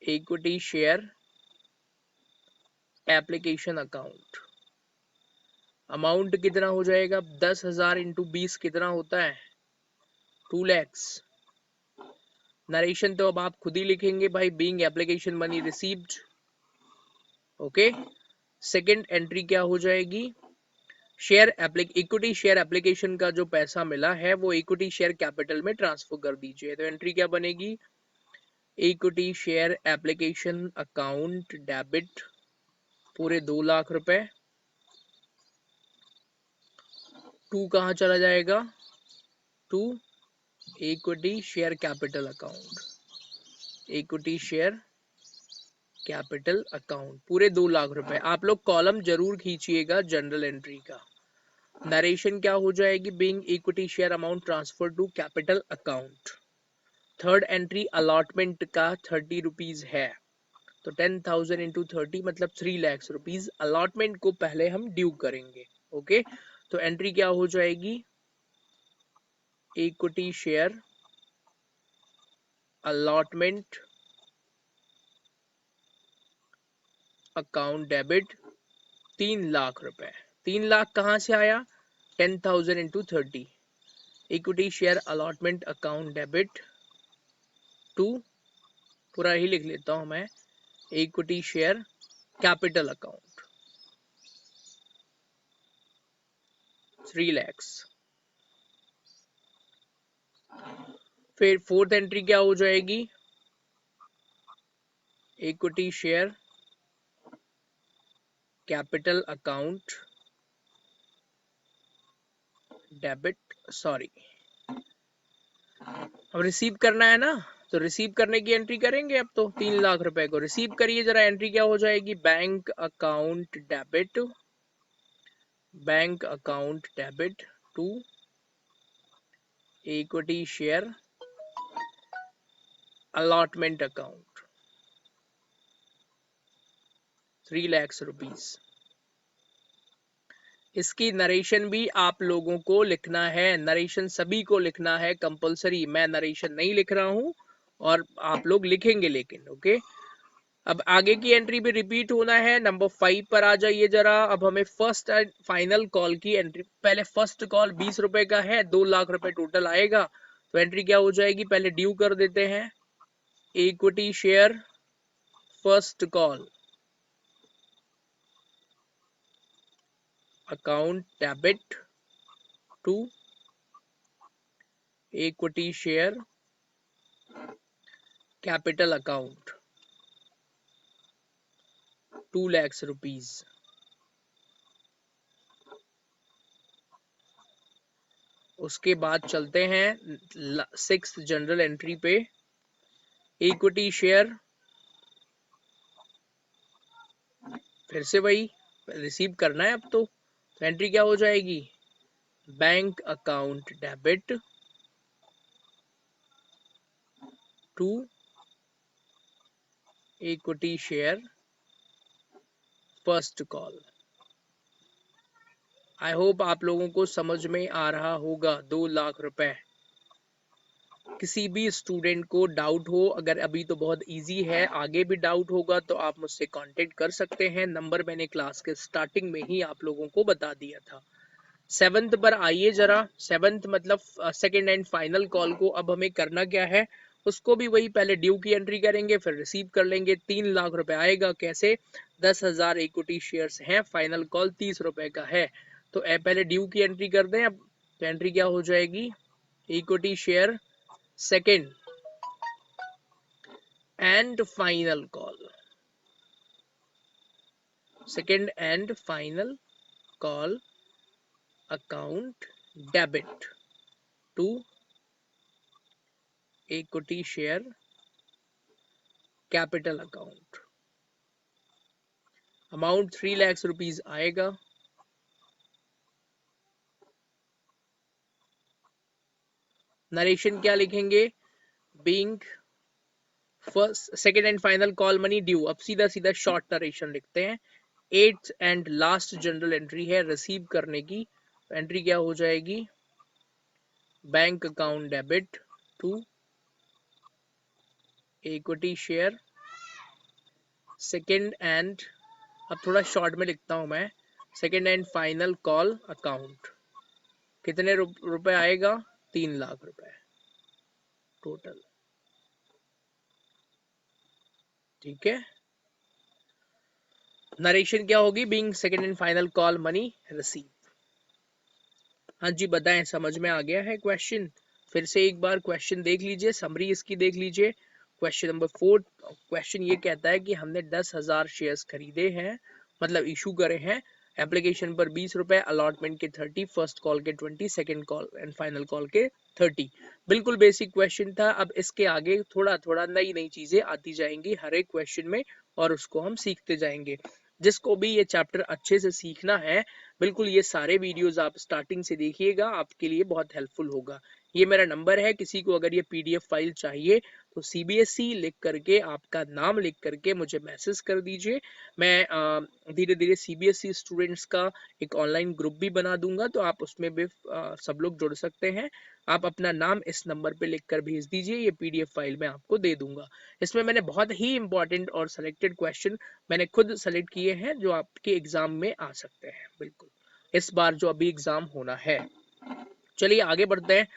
equity share application account. Amount कितना हो जाएगा? 10,000 इंटू 20 कितना होता है? 2 lakhs। नरेशन तो अब आप खुद ही लिखेंगे भाई, being application money received. Okay, second entry क्या हो जाएगी? इक्विटी शेयर एप्लीकेशन का जो पैसा मिला है वो इक्विटी शेयर कैपिटल में ट्रांसफर कर दीजिए। तो एंट्री क्या बनेगी? Equity share application account debit पूरे 2 लाख रुपए। 2 कहाँ चला जाएगा? To equity share capital account. Equity share capital account पूरे 2 लाख रुपए। आप लोग कॉलम जरूर खींचिएगा जनरल एंट्री का। नरेशन क्या हो जाएगी? Being equity share amount transfer to capital account. Third entry allotment का 30 रुपीज है, तो 10,000 इंटू 30 मतलब 3 lakhs रुपीज। अलॉटमेंट को पहले हम ड्यू करेंगे। ओके, तो एंट्री क्या हो जाएगी? Equity share allotment account debit 3 lakh रुपए। 3 लाख कहां से आया? 10,000 into 30। Equity share allotment account debit to, पूरा ही लिख लेता हूं मैं, equity share capital account 3 lakhs। फिर फोर्थ एंट्री क्या हो जाएगी? Equity share capital account debit, sorry, अब रिसीव करना है ना, तो रिसीव करने की एंट्री करेंगे। अब तो 3 लाख रुपए को रिसीव करिए जरा। एंट्री क्या हो जाएगी? Bank account debit to equity share allotment account 3 lakhs rupees. इसकी नरेशन भी आप लोगों को लिखना है। नरेशन सभी को लिखना है कंपलसरी। मैं नरेशन नहीं लिख रहा हूं और आप लोग लिखेंगे लेकिन। ओके, अब आगे की एंट्री भी रिपीट होना है। नंबर 5 पर आ जाइए जरा। अब हमें फर्स्ट एंड फाइनल कॉल की एंट्री, पहले फर्स्ट कॉल 20 रुपए का है, 2 लाख रुपए टोटल आएगा। तो एंट्री क्या हो जाएगी? पहले ड्यू कर देते हैं। Equity share first call account debit to equity share capital account 2 lakhs rupees. उसके बाद चलते हैं 6th जनरल एंट्री पे। इक्विटी शेयर, फिर से वही रिसीव करना है अब तो। एंट्री क्या हो जाएगी? Bank account debit to equity share first call. I hope आप लोगों को समझ में आ रहा होगा। 2 लाख रुपए। किसी भी स्टूडेंट को डाउट हो, अगर अभी तो बहुत इजी है, आगे भी डाउट होगा तो आप मुझसे कांटेक्ट कर सकते हैं। नंबर मैंने क्लास के स्टार्टिंग में ही आप लोगों को बता दिया था। 7th पर आइए जरा। 7th मतलब सेकेंड एंड फाइनल कॉल को अब हमें करना क्या है? उसको भी वही, पहले ड्यू की एंट्री करेंगे, फिर रिसीव कर लेंगे। 3 लाख रुपए आएगा। कैसे? 10,000 इक्विटी शेयर्स हैं, फाइनल कॉल 30 रुपए का है। तो पहले ड्यू की एंट्री कर दें। अब तो एंट्री क्या हो जाएगी, equity share second and final call, second and final call account debit to equity share capital account. Amount 3 lakh rupees आएगा। नरेशन क्या लिखेंगे, being first second and final call money due. अब सीधा सीधा शॉर्ट नरेशन लिखते हैं। 8th and last general entry है receive करने की। एंट्री क्या हो जाएगी, bank account debit to equity share second and, अब थोड़ा शॉर्ट में लिखता हूं मैं, second and final call account. कितने रुपए आएगा, 3 लाख रुपए टोटल। ठीक है, नरेशन क्या होगी, being second and final call money receive. हाँ जी बताएं, समझ में आ गया है क्वेश्चन? फिर से एक बार क्वेश्चन देख लीजिए, समरी इसकी देख लीजिए। क्वेश्चन नंबर 4, क्वेश्चन ये कहता है कि हमने 10,000 शेयर्स खरीदे हैं, मतलब इशू करे हैं। एप्लीकेशन पर 20 रुपए, अलॉटमेंट के 30, फर्स्ट कॉल के 20, second call and final call के 30। बिल्कुल बेसिक क्वेश्चन था। अब इसके आगे थोड़ा थोड़ा नई नई चीजें आती जाएंगी हर एक क्वेश्चन में, और उसको हम सीखते जाएंगे। जिसको भी ये चैप्टर अच्छे से सीखना है, बिल्कुल ये सारे वीडियोस आप स्टार्टिंग से देखिएगा, आपके लिए बहुत हेल्पफुल होगा। ये मेरा नंबर है, किसी को अगर ये पीडीएफ फाइल चाहिए तो सीबीएसई लिख करके, आपका नाम लिख करके मुझे मैसेज कर दीजिए। मैं धीरे धीरे सीबीएसई स्टूडेंट्स का एक ऑनलाइन ग्रुप भी बना दूंगा, तो आप उसमें भी सब लोग जुड़ सकते हैं। आप अपना नाम इस नंबर पे लिखकर भेज दीजिए, ये पीडीएफ फाइल मैं आपको दे दूंगा। इसमें मैंने बहुत ही इंपॉर्टेंट और सिलेक्टेड क्वेश्चन मैंने खुद सेलेक्ट किए हैं, जो आपके एग्जाम में आ सकते हैं बिल्कुल इस बार जो अभी एग्जाम होना है। चलिए आगे बढ़ते हैं।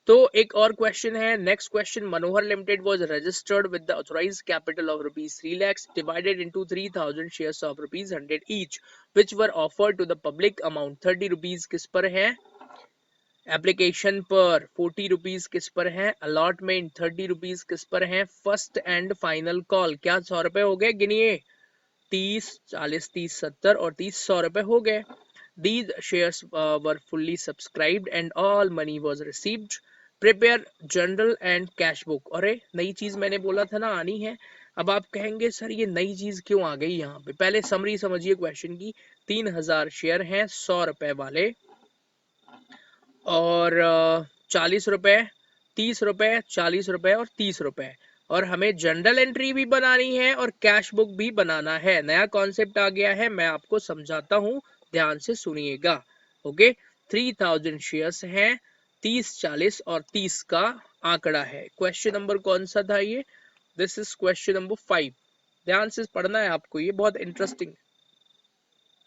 तो एक और क्वेश्चन है, next question, Manohar limited was registered with the authorised capital of rupees 3 lakhs divided into 3000 shares of rupees 100 each which were offered to the public. Amount 30 rupees किस पर है, एप्लीकेशन पर 40 रुपीज किस पर है, अलॉटमेंट 30 रुपीज किस पर है, फर्स्ट एंड फाइनल कॉल क्या 100 रुपए हो गए, गिनिए 30, 40, 30, 70 और 30, 100 रुपए हो गए। These shares were fully subscribed and all money was received. Prepare journal and cash book। अरे नई चीज मैंने बोला था ना आनी है। अब आप कहेंगे सर ये नई चीज क्यों आ गई यहाँ पे, पहले समरी समझिए क्वेश्चन की। 3,000 शेयर हैं 100 रुपए वाले, और 40 रुपए, 30 रुपए, 40 रुपए और 30 रुपए, और हमें जनरल एंट्री भी बनानी है और कैश बुक भी बनाना है। नया कॉन्सेप्ट आ गया है, मैं आपको समझाता हूँ, ध्यान से सुनिएगा। ओके, 3000 शेयर्स हैं, 30, 40 और 30 का आंकड़ा है। क्वेश्चन नंबर कौन सा था ये, दिस इज क्वेश्चन नंबर 5। ध्यान से पढ़ना है आपको, ये बहुत इंटरेस्टिंग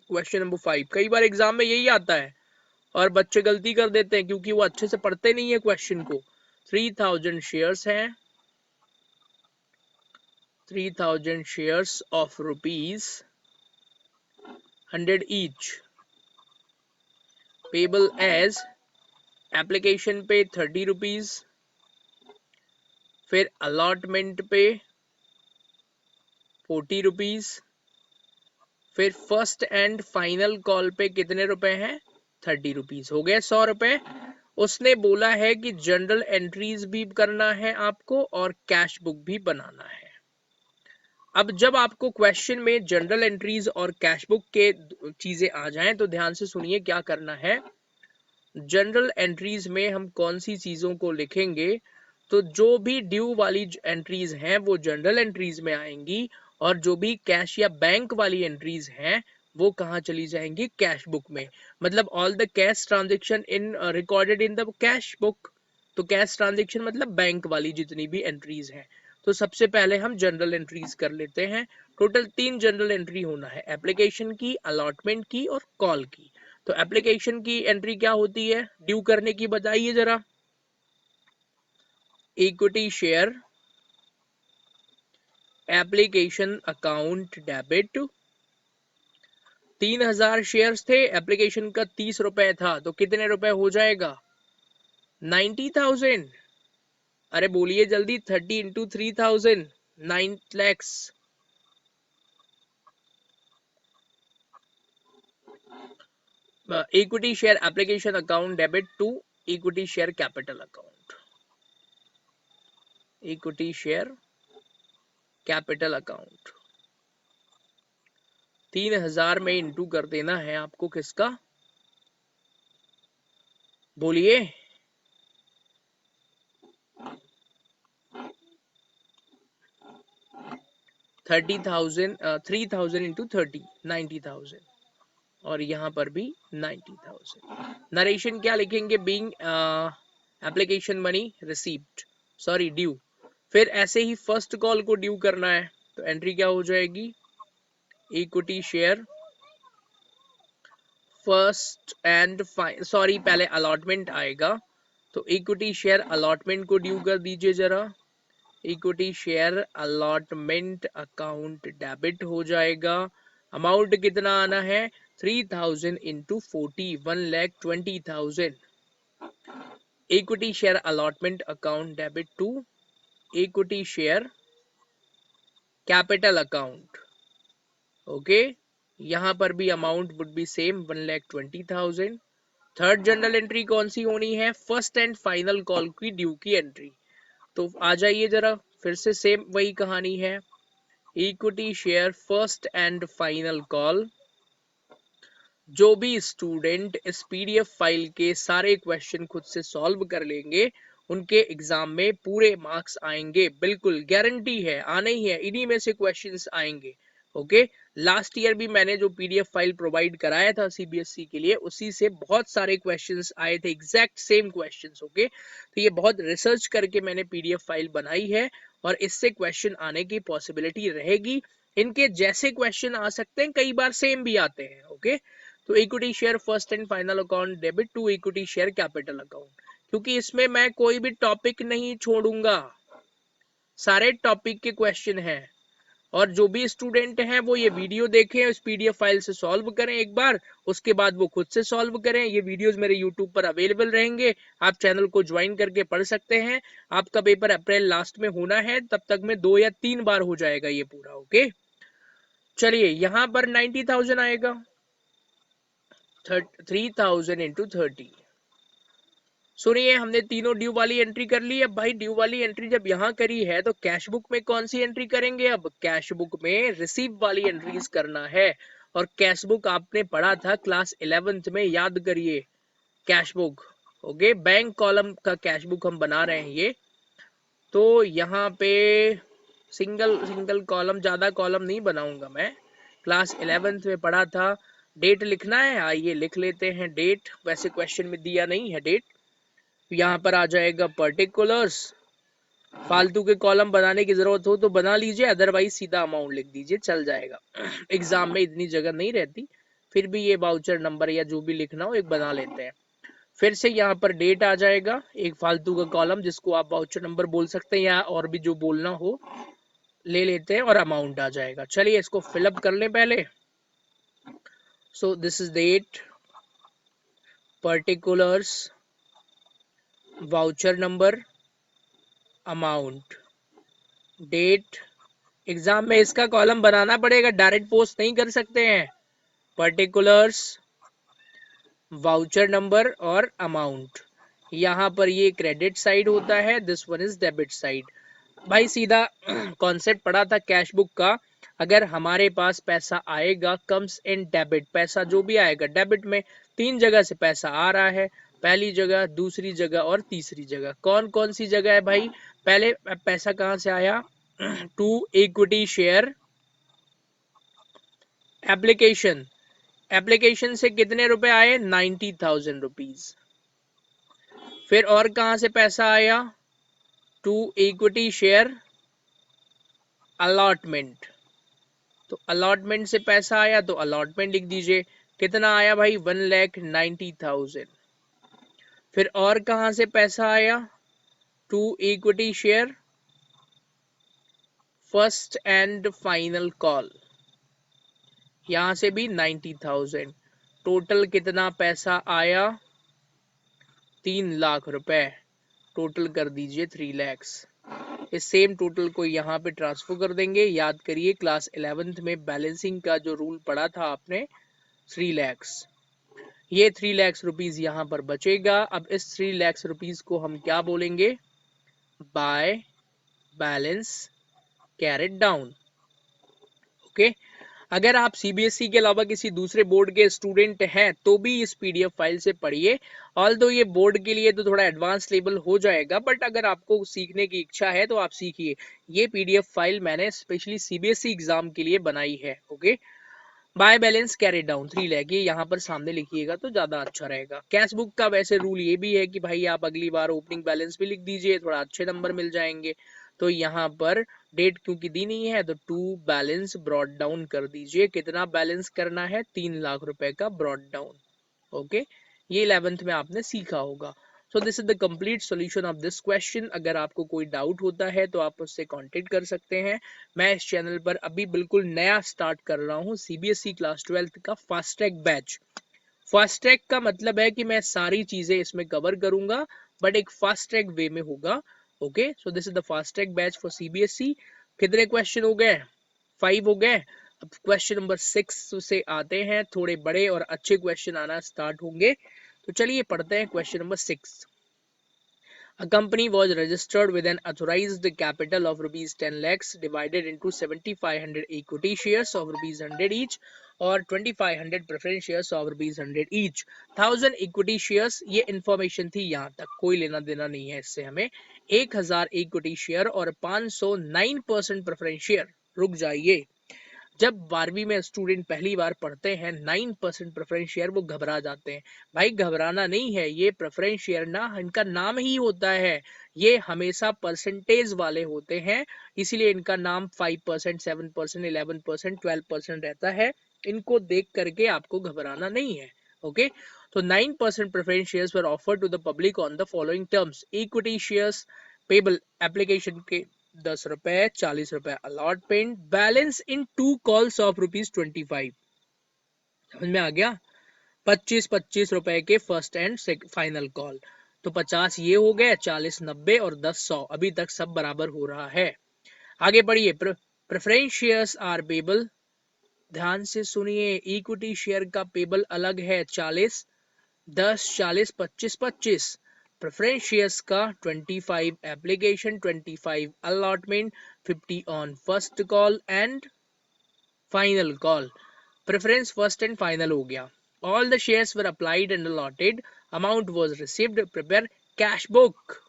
क्वेश्चन नंबर 5। कई बार एग्जाम में यही आता है और बच्चे गलती कर देते हैं क्योंकि वो अच्छे से पढ़ते नहीं है क्वेश्चन को। 3000 शेयर्स हैं, 3000 shares of rupees 100 each, payable as, application पे 30 रुपीज, फिर अलॉटमेंट पे 40 रुपीज, फिर फर्स्ट एंड फाइनल कॉल पे कितने रुपए हैं, 30 रुपीज, हो गए 100 रुपए। उसने बोला है कि जनरल एंट्रीज भी करना है आपको और कैश बुक भी बनाना है। अब जब आपको क्वेश्चन में जनरल एंट्रीज और कैश बुक के चीजें आ जाएं तो ध्यान से सुनिए क्या करना है। जनरल एंट्रीज में हम कौन सी चीजों को लिखेंगे, तो जो भी ड्यू वाली एंट्रीज हैं वो जनरल एंट्रीज में आएंगी, और जो भी कैश या बैंक वाली एंट्रीज हैं वो कहाँ चली जाएंगी, कैश बुक में। मतलब all the cash transaction in recorded in the cash book. तो कैश ट्रांजेक्शन मतलब बैंक वाली जितनी भी एंट्रीज हैं। तो सबसे पहले हम जनरल एंट्रीज कर लेते हैं। टोटल 3 जनरल एंट्री होना है, एप्लीकेशन की, अलॉटमेंट की और कॉल की। तो एप्लीकेशन की एंट्री क्या होती है, ड्यू करने की बताइए जरा। Equity share application account debit 3,000 shares थे, एप्लीकेशन का 30 रुपए था, तो कितने रुपए हो जाएगा? 90,000। अरे बोलिए जल्दी, 30 into 3,000, 9 lakhs। Equity share application account debit to equity share capital account, equity share capital account. 3,000 में इंटू कर देना है आपको, किसका? बोलिए। 30,000, 3,000 इंटू 30, 90,000। और यहाँ पर भी 90,000। नरेशन क्या लिखेंगे? Being application money received, sorry due. फिर ऐसे ही फर्स्ट कॉल को ड्यू करना है, तो एंट्री क्या हो जाएगी? Equity share first and sorry पहले अलॉटमेंट आएगा, तो इक्विटी शेयर अलॉटमेंट को ड्यू कर दीजिए जरा। Equity share allotment account debit हो जाएगा। अमाउंट कितना आना है? 3,000 into 40, 1,20,000। Equity share allotment account debit to equity share capital account. Okay, यहाँ पर भी amount would be same, 1,20,000। Third general entry कौन सी होनी है? फर्स्ट एंड फाइनल कॉल की ड्यू की एंट्री। तो आ जाइए जरा, फिर से सेम वही कहानी है। Equity share first and final call. जो भी स्टूडेंट इस पीडीएफ फाइल के सारे क्वेश्चन खुद से सॉल्व कर लेंगे, उनके एग्जाम में पूरे मार्क्स आएंगे, बिल्कुल गारंटी है, आने ही है, इन्हीं में से क्वेश्चंस आएंगे। ओके, लास्ट ईयर भी मैंने जो पीडीएफ फाइल प्रोवाइड कराया था सीबीएसई के लिए, उसी से बहुत सारे क्वेश्चंस आए थे, एग्जैक्ट सेम क्वेश्चंस। ओके, तो ये बहुत रिसर्च करके मैंने पीडीएफ फाइल बनाई है, और इससे क्वेश्चन आने की पॉसिबिलिटी रहेगी। इनके जैसे क्वेश्चन आ सकते हैं, कई बार सेम भी आते हैं। ओके, तो equity share first and final account debit to equity share capital account, क्योंकि इसमें मैं कोई भी टॉपिक नहीं छोड़ूंगा, सारे टॉपिक के क्वेश्चन हैं। और जो भी स्टूडेंट हैं वो ये वीडियो देखें, इस पीडीएफ फाइल से सॉल्व करें एक बार, उसके बाद वो खुद से सॉल्व करें। ये वीडियोस मेरे यूट्यूब पर अवेलेबल रहेंगे, आप चैनल को ज्वाइन करके पढ़ सकते हैं। आपका पेपर अप्रैल लास्ट में होना है, तब तक में 2 या 3 बार हो जाएगा ये पूरा। ओके, चलिए यहाँ पर 90,000 आएगा, 3,000 इंटू 30। सुनिए, हमने तीनों ड्यू वाली एंट्री कर ली। अब भाई ड्यू वाली एंट्री जब यहाँ करी है, तो कैश बुक में कौन सी एंट्री करेंगे? अब कैश बुक में रिसीव वाली एंट्रीज करना है। और कैश बुक आपने पढ़ा था क्लास 11th में, याद करिए। Cash book, okay, bank column का कैश बुक हम बना रहे हैं ये। तो यहाँ पे सिंगल सिंगल कॉलम, ज्यादा कॉलम नहीं बनाऊंगा मैं, क्लास 11th में पढ़ा था। डेट लिखना है, आइए लिख लेते हैं डेट, वैसे क्वेश्चन में दिया नहीं है डेट। यहाँ पर आ जाएगा पर्टिकुलर्स। फालतू के कॉलम बनाने की जरूरत हो तो बना लीजिए, अदरवाइज सीधा अमाउंट लिख दीजिए, चल जाएगा। एग्जाम में इतनी जगह नहीं रहती, फिर भी ये वाउचर नंबर या जो भी लिखना हो एक बना लेते हैं। फिर से यहाँ पर डेट आ जाएगा, एक फालतू का कॉलम जिसको आप वाउचर नंबर बोल सकते हैं, या और भी जो बोलना हो ले लेते हैं, और अमाउंट आ जाएगा। चलिए इसको फिलअप कर लें पहले। So this is date, particulars, voucher number, amount, date. Exam में इसका कॉलम बनाना पड़ेगा, डायरेक्ट पोस्ट नहीं कर सकते हैं। पर्टिकुलर्स, वाउचर नंबर और अमाउंट। यहाँ पर ये क्रेडिट साइड होता है, this one is debit side. भाई सीधा कॉन्सेप्ट पढ़ा था कैश बुक का, अगर हमारे पास पैसा आएगा, कम्स इन डेबिट, पैसा जो भी आएगा डेबिट में, 3 जगह से पैसा आ रहा है, पहली जगह, दूसरी जगह और तीसरी जगह। कौन कौन सी जगह है भाई? पहले पैसा कहाँ से आया? To equity share application, application से कितने रुपए आए? 90,000 रुपीज। फिर और कहां से पैसा आया? टू इक्विटी शेयर अलॉटमेंट, तो अलॉटमेंट से पैसा आया, तो अलॉटमेंट लिख दीजिए। कितना आया भाई? 1,90,000। फिर और कहां से पैसा आया? To equity share first and final call, यहाँ से भी 90,000। टोटल कितना पैसा आया? 3 लाख रुपए। टोटल कर दीजिए 3 lakhs। इस सेम टोटल को यहाँ पे ट्रांसफर कर देंगे। याद करिए क्लास 11th में बैलेंसिंग का जो रूल पढ़ा था आपने, 3 lakhs। ये 3 lakhs रुपीज यहाँ पर बचेगा। अब इस 3 lakhs रुपीज को हम क्या बोलेंगे? By balance carried down. Okay. अगर आप सीबीएसई के अलावा किसी दूसरे बोर्ड के स्टूडेंट हैं तो भी इस पीडीएफ फाइल से पढ़िए। ऑल्दो ये बोर्ड के लिए तो थोड़ा एडवांस लेवल हो जाएगा, बट अगर आपको सीखने की इच्छा है तो आप सीखिए। ये पीडीएफ फाइल मैंने स्पेशली सीबीएसई एग्जाम के लिए बनाई है। Okay. By balance carry down 3 lakh, ये यहाँ पर सामने लिखिएगा तो ज्यादा अच्छा रहेगा। कैश बुक का वैसे रूल ये भी है कि भाई आप अगली बार ओपनिंग बैलेंस भी लिख दीजिए, थोड़ा अच्छे नंबर मिल जाएंगे। तो यहाँ पर डेट क्योंकि दी नहीं है तो टू बैलेंस ब्रॉड डाउन कर दीजिए। कितना बैलेंस करना है? 3 लाख रुपए का ब्रॉड डाउन। ओके। ये 11th में आपने सीखा होगा। सो this is the complete solution of this question. अगर आपको कोई डाउट होता है तो आप मुझसे कांटेक्ट कर सकते हैं। मैं इस चैनल पर अभी बिल्कुल नया स्टार्ट कर रहा हूँ सीबीएसई क्लास 12th का fast track batch. Fast track का मतलब है कि मैं सारी चीजें इसमें कवर करूंगा, बट एक फास्ट ट्रैक वे में होगा। Okay. So this is the fast track batch for CBSE. कितने क्वेश्चन हो गए? 5 हो गए। अब क्वेश्चन नंबर 6 से आते हैं। थोड़े बड़े और अच्छे क्वेश्चन आना स्टार्ट होंगे। तो चलिए पढ़ते हैं question number 6। A company was registered with an authorized capital of rupees 10 lakhs divided into 7,500 equity shares of rupees 100 each और 2,500 preference shares of rupees 100 each। 1000 equity shares, ये इंफॉर्मेशन थी, यहाँ तक कोई लेना देना नहीं है इससे हमें। 1000 equity share और 509% preference share। रुक जाइए। जब 12वीं में स्टूडेंट पहली बार पढ़ते हैं 9% प्रेफरेंस शेयर, वो घबरा जाते हैं। भाई घबराना नहीं है, ये प्रेफरेंस शेयर ना इनका नाम ही होता है। ये हमेशा परसेंटेज वाले होते हैं, इसीलिए इनका नाम 5%, 7%, 11%, 12% रहता है। इनको देख करके आपको घबराना नहीं है। ओके। तो 9% preference shares were offered to the public on the following terms. Equity shares payable application के 10 रुपए, 40 रुपए अलॉटमेंट, बैलेंस इन 2 कॉल्स ऑफ ₹25। समझ में आ गया? 25-25 रुपए के फर्स्ट एंड फाइनल कॉल। तो 50 ये हो गए, 40 90 और 10 100। अभी तक सब बराबर हो रहा है। आगे बढ़िए। Preference shares are payable. ध्यान से सुनिए, इक्विटी शेयर का पेबल अलग है 40, 10 40 25 25। प्रेफरेंस शेयर्स का 25 application, 25 allotment, 50 on first call and final call. Preference first and final हो गया। All the shares were applied and allotted, amount was received, prepare cash book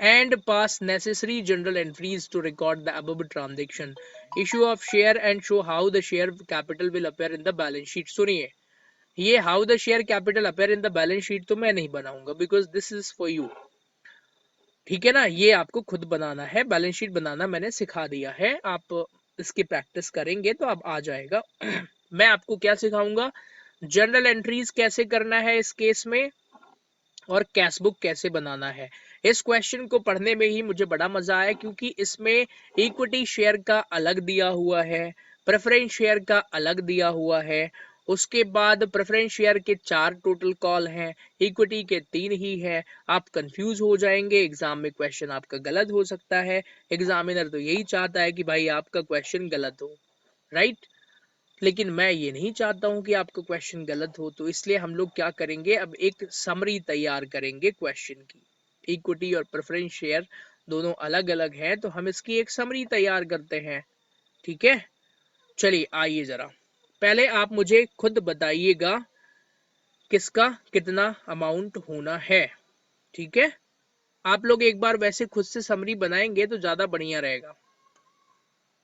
and pass necessary journal entries to record the above transaction. Issue of share and show how the share capital will appear in the balance sheet। सुनिए, ये how the share capital appear in the balance sheet तो मैं नहीं बनाऊंगा, because this is for you. ठीक है ना, ये आपको खुद बनाना है। बैलेंस शीट बनाना मैंने सिखा दिया है, आप इसकी प्रैक्टिस करेंगे तो अब आ जाएगा। मैं आपको क्या सिखाऊंगा? जर्नल एंट्रीज कैसे करना है इस केस में, और कैश बुक कैसे बनाना है। इस क्वेश्चन को पढ़ने में ही मुझे बड़ा मजा आया, क्योंकि इसमें इक्विटी शेयर का अलग दिया हुआ है, प्रेफरेंस शेयर का अलग दिया हुआ है। उसके बाद प्रेफरेंस शेयर के 4 टोटल कॉल हैं, इक्विटी के 3 ही है। आप कंफ्यूज हो जाएंगे, एग्जाम में क्वेश्चन आपका गलत हो सकता है। एग्जामिनर तो यही चाहता है कि भाई आपका क्वेश्चन गलत हो, राइट? लेकिन मैं ये नहीं चाहता हूं कि आपका क्वेश्चन गलत हो, तो इसलिए हम लोग क्या करेंगे, अब एक समरी तैयार करेंगे क्वेश्चन की। इक्विटी और प्रेफरेंस शेयर दोनों अलग अलग हैं, तो हम इसकी एक समरी तैयार करते हैं। ठीक है, चलिए आइए जरा पहले आप मुझे खुद बताइएगा किसका कितना अमाउंट होना है। ठीक है, आप लोग एक बार वैसे खुद से समरी बनाएंगे तो ज्यादा बढ़िया रहेगा।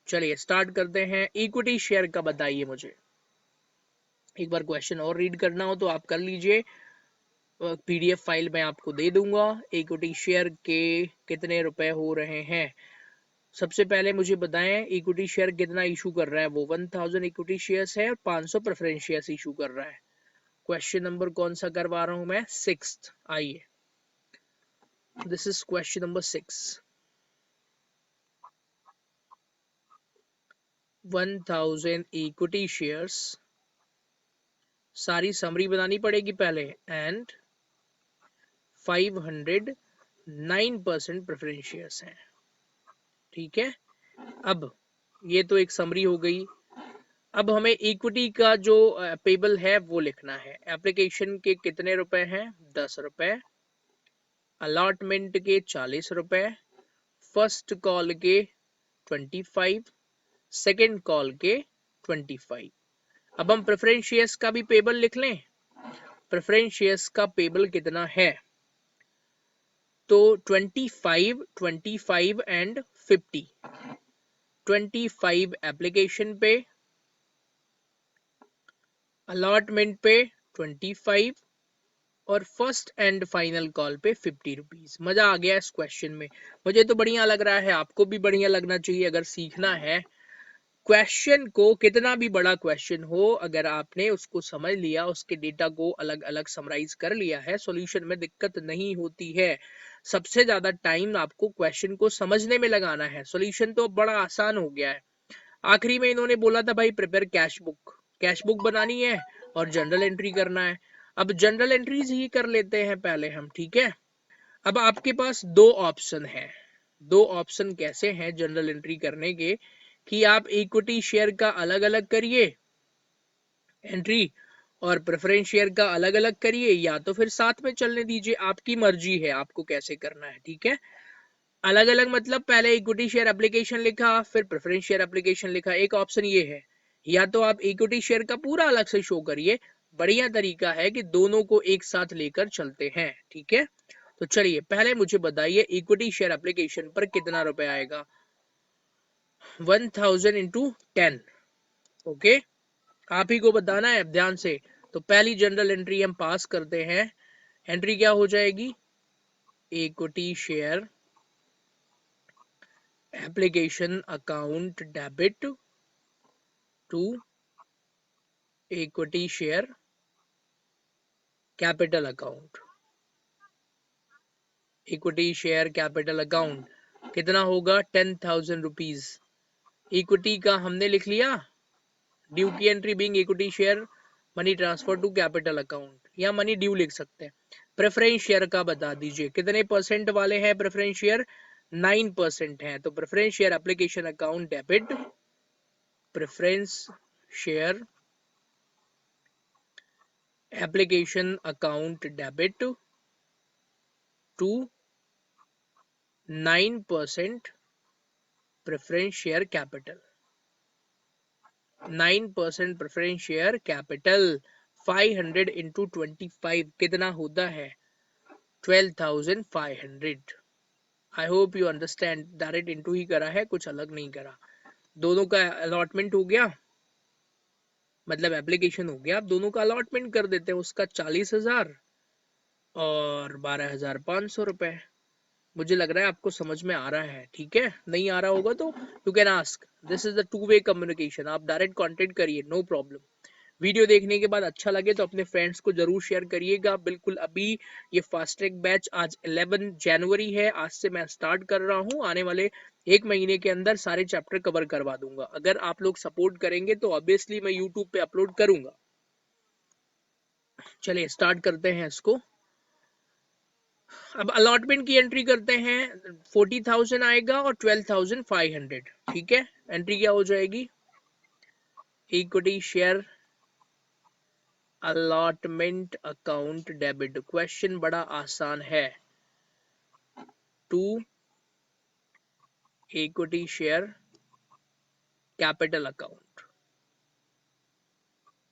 चलिए स्टार्ट करते हैं। इक्विटी शेयर का बताइए मुझे। एक बार क्वेश्चन और रीड करना हो तो आप कर लीजिए, पीडीएफ फाइल मैं आपको दे दूंगा। इक्विटी शेयर के कितने रुपए हो रहे हैं, सबसे पहले मुझे बताएं। इक्विटी शेयर कितना इशू कर रहा है? वो 1000 इक्विटी शेयर्स है और 500 प्रेफरेंस शेयर्स इशू कर रहा है। क्वेश्चन नंबर कौन सा करवा रहा हूं मैं? 6th। आइए, this is question number 6। 1000 equity shares, सारी समरी बनानी पड़ेगी पहले, एंड 509% प्रेफरेंस शेयर्स हैं। ठीक है, अब ये तो एक समरी हो गई। अब हमें इक्विटी का जो पेबल है वो लिखना है। एप्लीकेशन के कितने रुपए हैं? 10 रुपए, अलॉटमेंट के 40 रुपए, फर्स्ट कॉल के 25, सेकेंड कॉल के 25। अब हम प्रेफरेंस शेयर्स का भी पेबल लिख लें। प्रेफरेंस शेयर्स का पेबल कितना है? तो 25, 25 एंड 50। 25 एप्लीकेशन पे, अलॉटमेंट पे 25 और फर्स्ट एंड फाइनल कॉल पे 50 रुपीज। मजा आ गया इस क्वेश्चन में, मुझे तो बढ़िया लग रहा है, आपको भी बढ़िया लगना चाहिए। अगर सीखना है क्वेश्चन को, कितना भी बड़ा क्वेश्चन हो, अगर आपने उसको समझ लिया, उसके डेटा को अलग अलग समराइज कर लिया है, सॉल्यूशन में दिक्कत नहीं होती है। सबसे ज्यादा टाइम आपको क्वेश्चन को समझने में लगाना है। सॉल्यूशन तो बड़ा आसान हो गया है। आखिरी में इन्होंने बोला था भाई prepare cash book, cash book बनानी है और जनरल एंट्री करना है। अब जनरल एंट्रीज ही कर लेते हैं पहले हम। ठीक है, अब आपके पास दो ऑप्शन है। दो ऑप्शन कैसे हैं जनरल एंट्री करने के, कि आप इक्विटी शेयर का अलग अलग करिए एंट्री और प्रेफरेंस शेयर का अलग अलग करिए, या तो फिर साथ में चलने दीजिए, आपकी मर्जी है आपको कैसे करना है। ठीक है, अलग अलग मतलब पहले इक्विटी शेयर एप्लीकेशन लिखा, फिर प्रेफरेंस शेयर एप्लीकेशन लिखा। एक ऑप्शन ये है, या तो आप इक्विटी शेयर का पूरा अलग से शो करिए। बढ़िया तरीका है कि दोनों को एक साथ लेकर चलते हैं। ठीक है, तो चलिए पहले मुझे बताइए इक्विटी शेयर एप्लीकेशन पर कितना रुपए आएगा? 1000 इंटू 10। ओके, आप ही को बताना है ध्यान से। तो पहली जनरल एंट्री हम पास करते हैं। एंट्री क्या हो जाएगी? Equity share application account debit to equity share capital account. Equity share capital account कितना होगा? 10,000 रुपीज। इक्विटी का हमने लिख लिया, ड्यू की entry being equity share money transfer to capital account, या मनी ड्यू लिख सकते हैं। प्रेफरेंस शेयर का बता दीजिए कितने परसेंट वाले हैं प्रेफरेंस शेयर? 9% है। तो preference share application account debit, preference share application account debit to 9% preference share capital. 9% preference share capital 500 into 25 कितना होता है? 12,500। I hope you understand, direct into ही करा है, कुछ अलग नहीं करा। दोनों का अलॉटमेंट हो गया, मतलब एप्लीकेशन हो गया। आप दोनों का अलॉटमेंट कर देते हैं, उसका 40,000 और 12,500 रुपए। मुझे लग रहा है आपको समझ में आ रहा है। ठीक है, नहीं आ रहा होगा तो you can ask, this is the two way communication. आप डायरेक्ट कांटेक्ट करिए, नो प्रॉब्लम। वीडियो देखने के बाद अच्छा लगे तो अपने फ्रेंड्स को जरूर शेयर करिएगा। बिल्कुल अभी ये फास्ट ट्रैक बैच आज 11 जनवरी है, आज से मैं स्टार्ट कर रहा हूँ। आने वाले एक महीने के अंदर सारे चैप्टर कवर करवा दूंगा। अगर आप लोग सपोर्ट करेंगे तो ऑब्वियसली मैं यूट्यूब पे अपलोड करूंगा। चलिए स्टार्ट करते हैं इसको। अब अलॉटमेंट की एंट्री करते हैं। 40,000 आएगा और 12,500। ठीक है, एंट्री क्या हो जाएगी? Equity share allotment account debit. Question बड़ा आसान है। To equity share capital account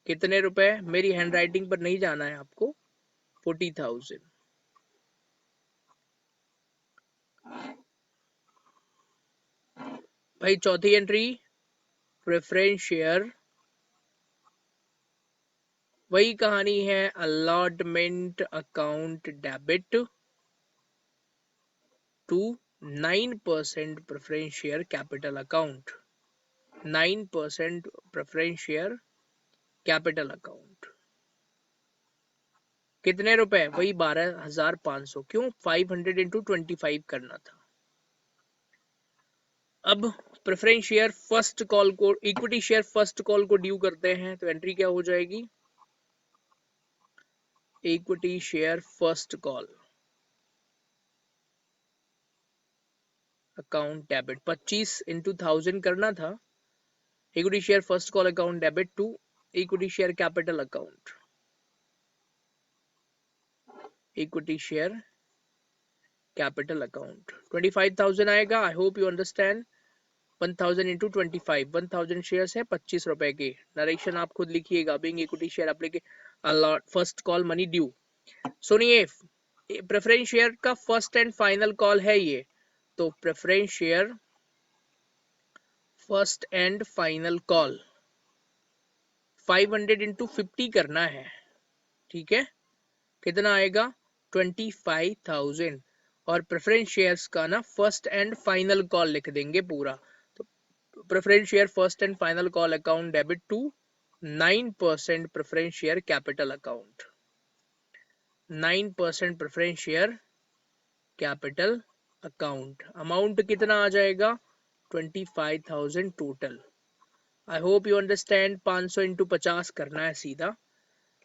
कितने रुपए? मेरी हैंडराइटिंग पर नहीं जाना है आपको। 40,000। भाई चौथी एंट्री प्रेफरेंस शेयर, वही कहानी है, allotment account debit to 9% preference share capital account. 9% preference share capital account कितने रुपए? वही 12,500। क्यों 500 इंटू 25 करना था। अब प्रेफरेंस शेयर फर्स्ट कॉल को, इक्विटी शेयर फर्स्ट कॉल को ड्यू करते हैं, तो एंट्री क्या हो जाएगी, equity share first call account debit 25 into 1000 करना था, equity share first call account debit to equity share capital account, equity share capital account 25,000 आएगा। I hope you understand. 1000 into 25, 1000 shares है 25 रुपए के। नरेशन आप खुद लिखिएगा, being equity share application allot first call money due. सुनिए, preference share का first and final call है ये, तो preference share first and final call 500 into 50 करना है, ठीक है, कितना आएगा 25,000। और प्रेफरेंस शेयर्स का ना फर्स्ट एंड फाइनल कॉल लिख देंगे पूरा, तो preference share first and final call account debit to 9% preference share capital account, 9% preference share capital account. Amount कितना आ जाएगा 25,000 total. I hope you understand. 500 into 50 करना है सीधा।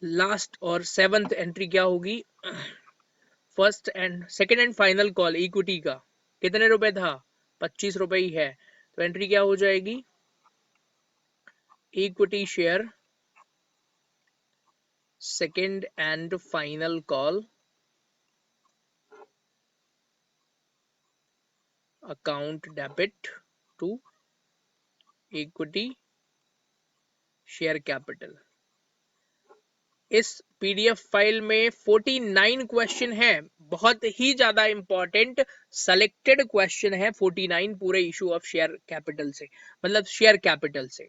लास्ट और सेवंथ एंट्री क्या होगी, first and second and final call equity का कितने रुपए था, 25 रुपए ही है, तो एंट्री क्या हो जाएगी, equity share second and final call account debit to equity share capital. इस पीडीएफ फाइल में 49 क्वेश्चन है, बहुत ही ज्यादा इंपॉर्टेंट सेलेक्टेड क्वेश्चन है 49 पूरे इशू ऑफ शेयर कैपिटल से, मतलब शेयर कैपिटल से,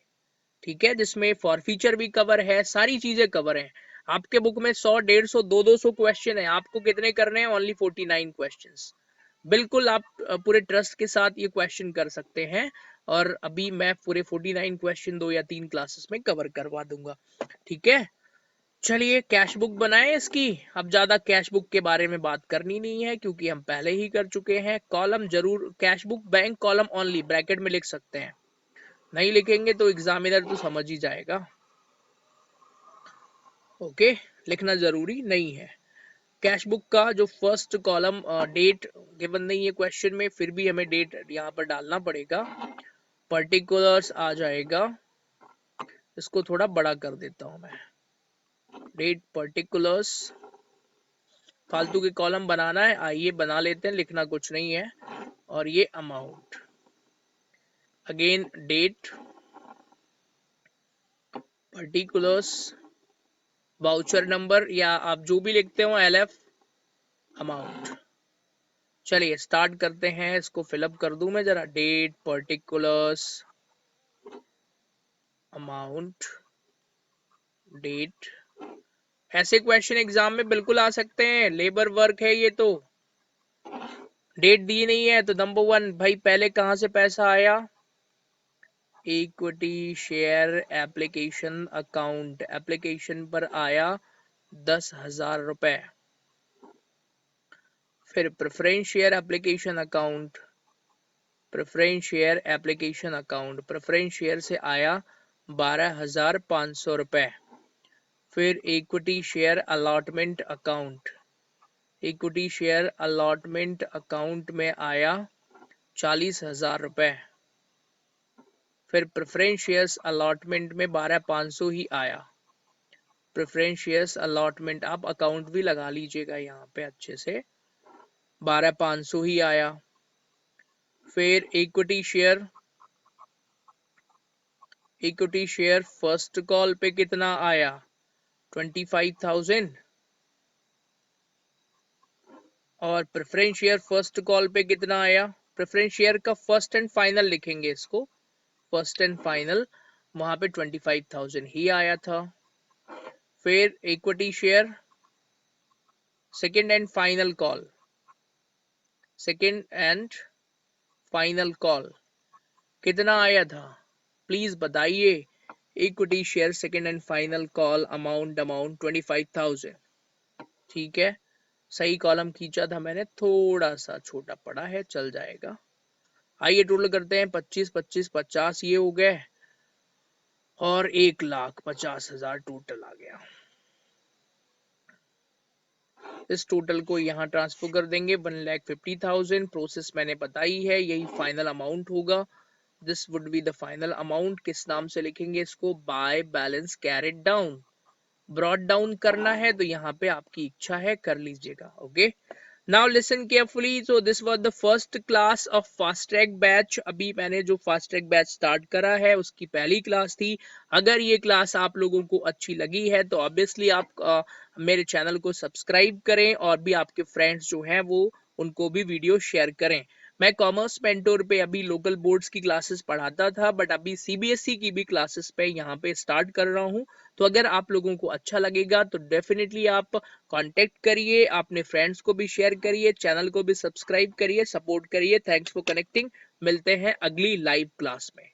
ठीक है, जिसमें फॉरफीचर भी कवर है, सारी चीजें कवर हैं। आपके बुक में 100, 150, 200 क्वेश्चन है, आपको कितने करने हैं, ओनली 49 क्वेश्चंस। बिल्कुल आप पूरे ट्रस्ट के साथ ये क्वेश्चन कर सकते हैं, और अभी मैं पूरे 49 क्वेश्चन 2 या 3 क्लासेस में कवर करवा दूंगा, ठीक है। चलिए कैश बुक बनाएं इसकी। अब ज्यादा कैश बुक के बारे में बात करनी नहीं है, क्योंकि हम पहले ही कर चुके हैं। कॉलम जरूर cash book bank column only bracket में लिख सकते हैं, नहीं लिखेंगे तो एग्जामिनर तो समझ ही जाएगा। ओके, लिखना जरूरी नहीं है। कैश बुक का जो फर्स्ट कॉलम डेट गिवन नहीं है क्वेश्चन में, फिर भी हमें डेट यहाँ पर डालना पड़ेगा। पर्टिकुलर्स आ जाएगा, इसको थोड़ा बड़ा कर देता हूं मैं, डेट पर्टिकुलर्स। फालतू के कॉलम बनाना है, आइए बना लेते हैं, लिखना कुछ नहीं है। और ये amount, again date particulars, voucher number या आप जो भी लिखते हो LF, अमाउंट। चलिए स्टार्ट करते हैं, इसको फिलअप कर दूं मैं जरा, डेट पर्टिकुलर्स अमाउंट डेट। ऐसे क्वेश्चन एग्जाम में बिल्कुल आ सकते हैं, लेबर वर्क है ये तो। डेट दी नहीं है तो नंबर 1 भाई, पहले कहां से पैसा आया, equity share application account, application पर आया 10,000 रुपए। फिर preference share application account, preference share application account, preference share से आया 12,500 रुपए। फिर equity share allotment account, equity share allotment account में आया 40,000 रुपए। फिर प्रेफरेंस शेयर्स अलॉटमेंट में 12,500 ही आया। प्रेफरेंस शेयर्स अलॉटमेंट आप अकाउंट भी लगा लीजिएगा यहाँ पे अच्छे से, 12,500 ही आया। फिर इक्विटी शेयर फर्स्ट कॉल पे कितना आया, 25,000। और प्रेफरेंस शेयर फर्स्ट कॉल पे कितना आया, प्रेफरेंस शेयर का फर्स्ट एंड फाइनल लिखेंगे इसको, फर्स्ट एंड फाइनल, वहां पे 25,000 ही आया था। फिर equity share second and final call, second and final call कितना आया था, प्लीज बताइए। Equity share second and final call amount 25,000, ठीक है। सही कॉलम खींचा था मैंने, थोड़ा सा छोटा पड़ा है, चल जाएगा। आइए टोटल करते हैं, 25 25 50 ये हो गए और 1,50,000 टोटल आ गया। इस टोटल को यहाँ ट्रांसफर कर देंगे 1,50,000। प्रोसेस मैंने बताई है, यही फाइनल अमाउंट होगा। This would be the final amount. किस नाम से लिखेंगे इसको? By balance carried down. Brought down करना है तो यहाँ पे आपकी इच्छा है, कर लीजिएगा। Okay, now listen carefully. So this was the first class of fast track batch. अभी मैंने जो फास्ट ट्रैक बैच स्टार्ट करा है उसकी पहली क्लास थी। अगर ये क्लास आप लोगों को अच्छी लगी है तो ऑब्वियसली आप मेरे चैनल को सब्सक्राइब करें और भी आपके फ्रेंड्स जो हैं वो उनको भी वीडियो शेयर करें। मैं कॉमर्स मेंटोर पे अभी लोकल बोर्ड्स की क्लासेस पढ़ाता था, बट अभी सीबीएसई की भी क्लासेस पे यहाँ पे स्टार्ट कर रहा हूँ। तो अगर आप लोगों को अच्छा लगेगा तो डेफिनेटली आप कांटेक्ट करिए, अपने फ्रेंड्स को भी शेयर करिए, चैनल को भी सब्सक्राइब करिए, सपोर्ट करिए। Thanks for connecting. मिलते हैं अगली लाइव क्लास में।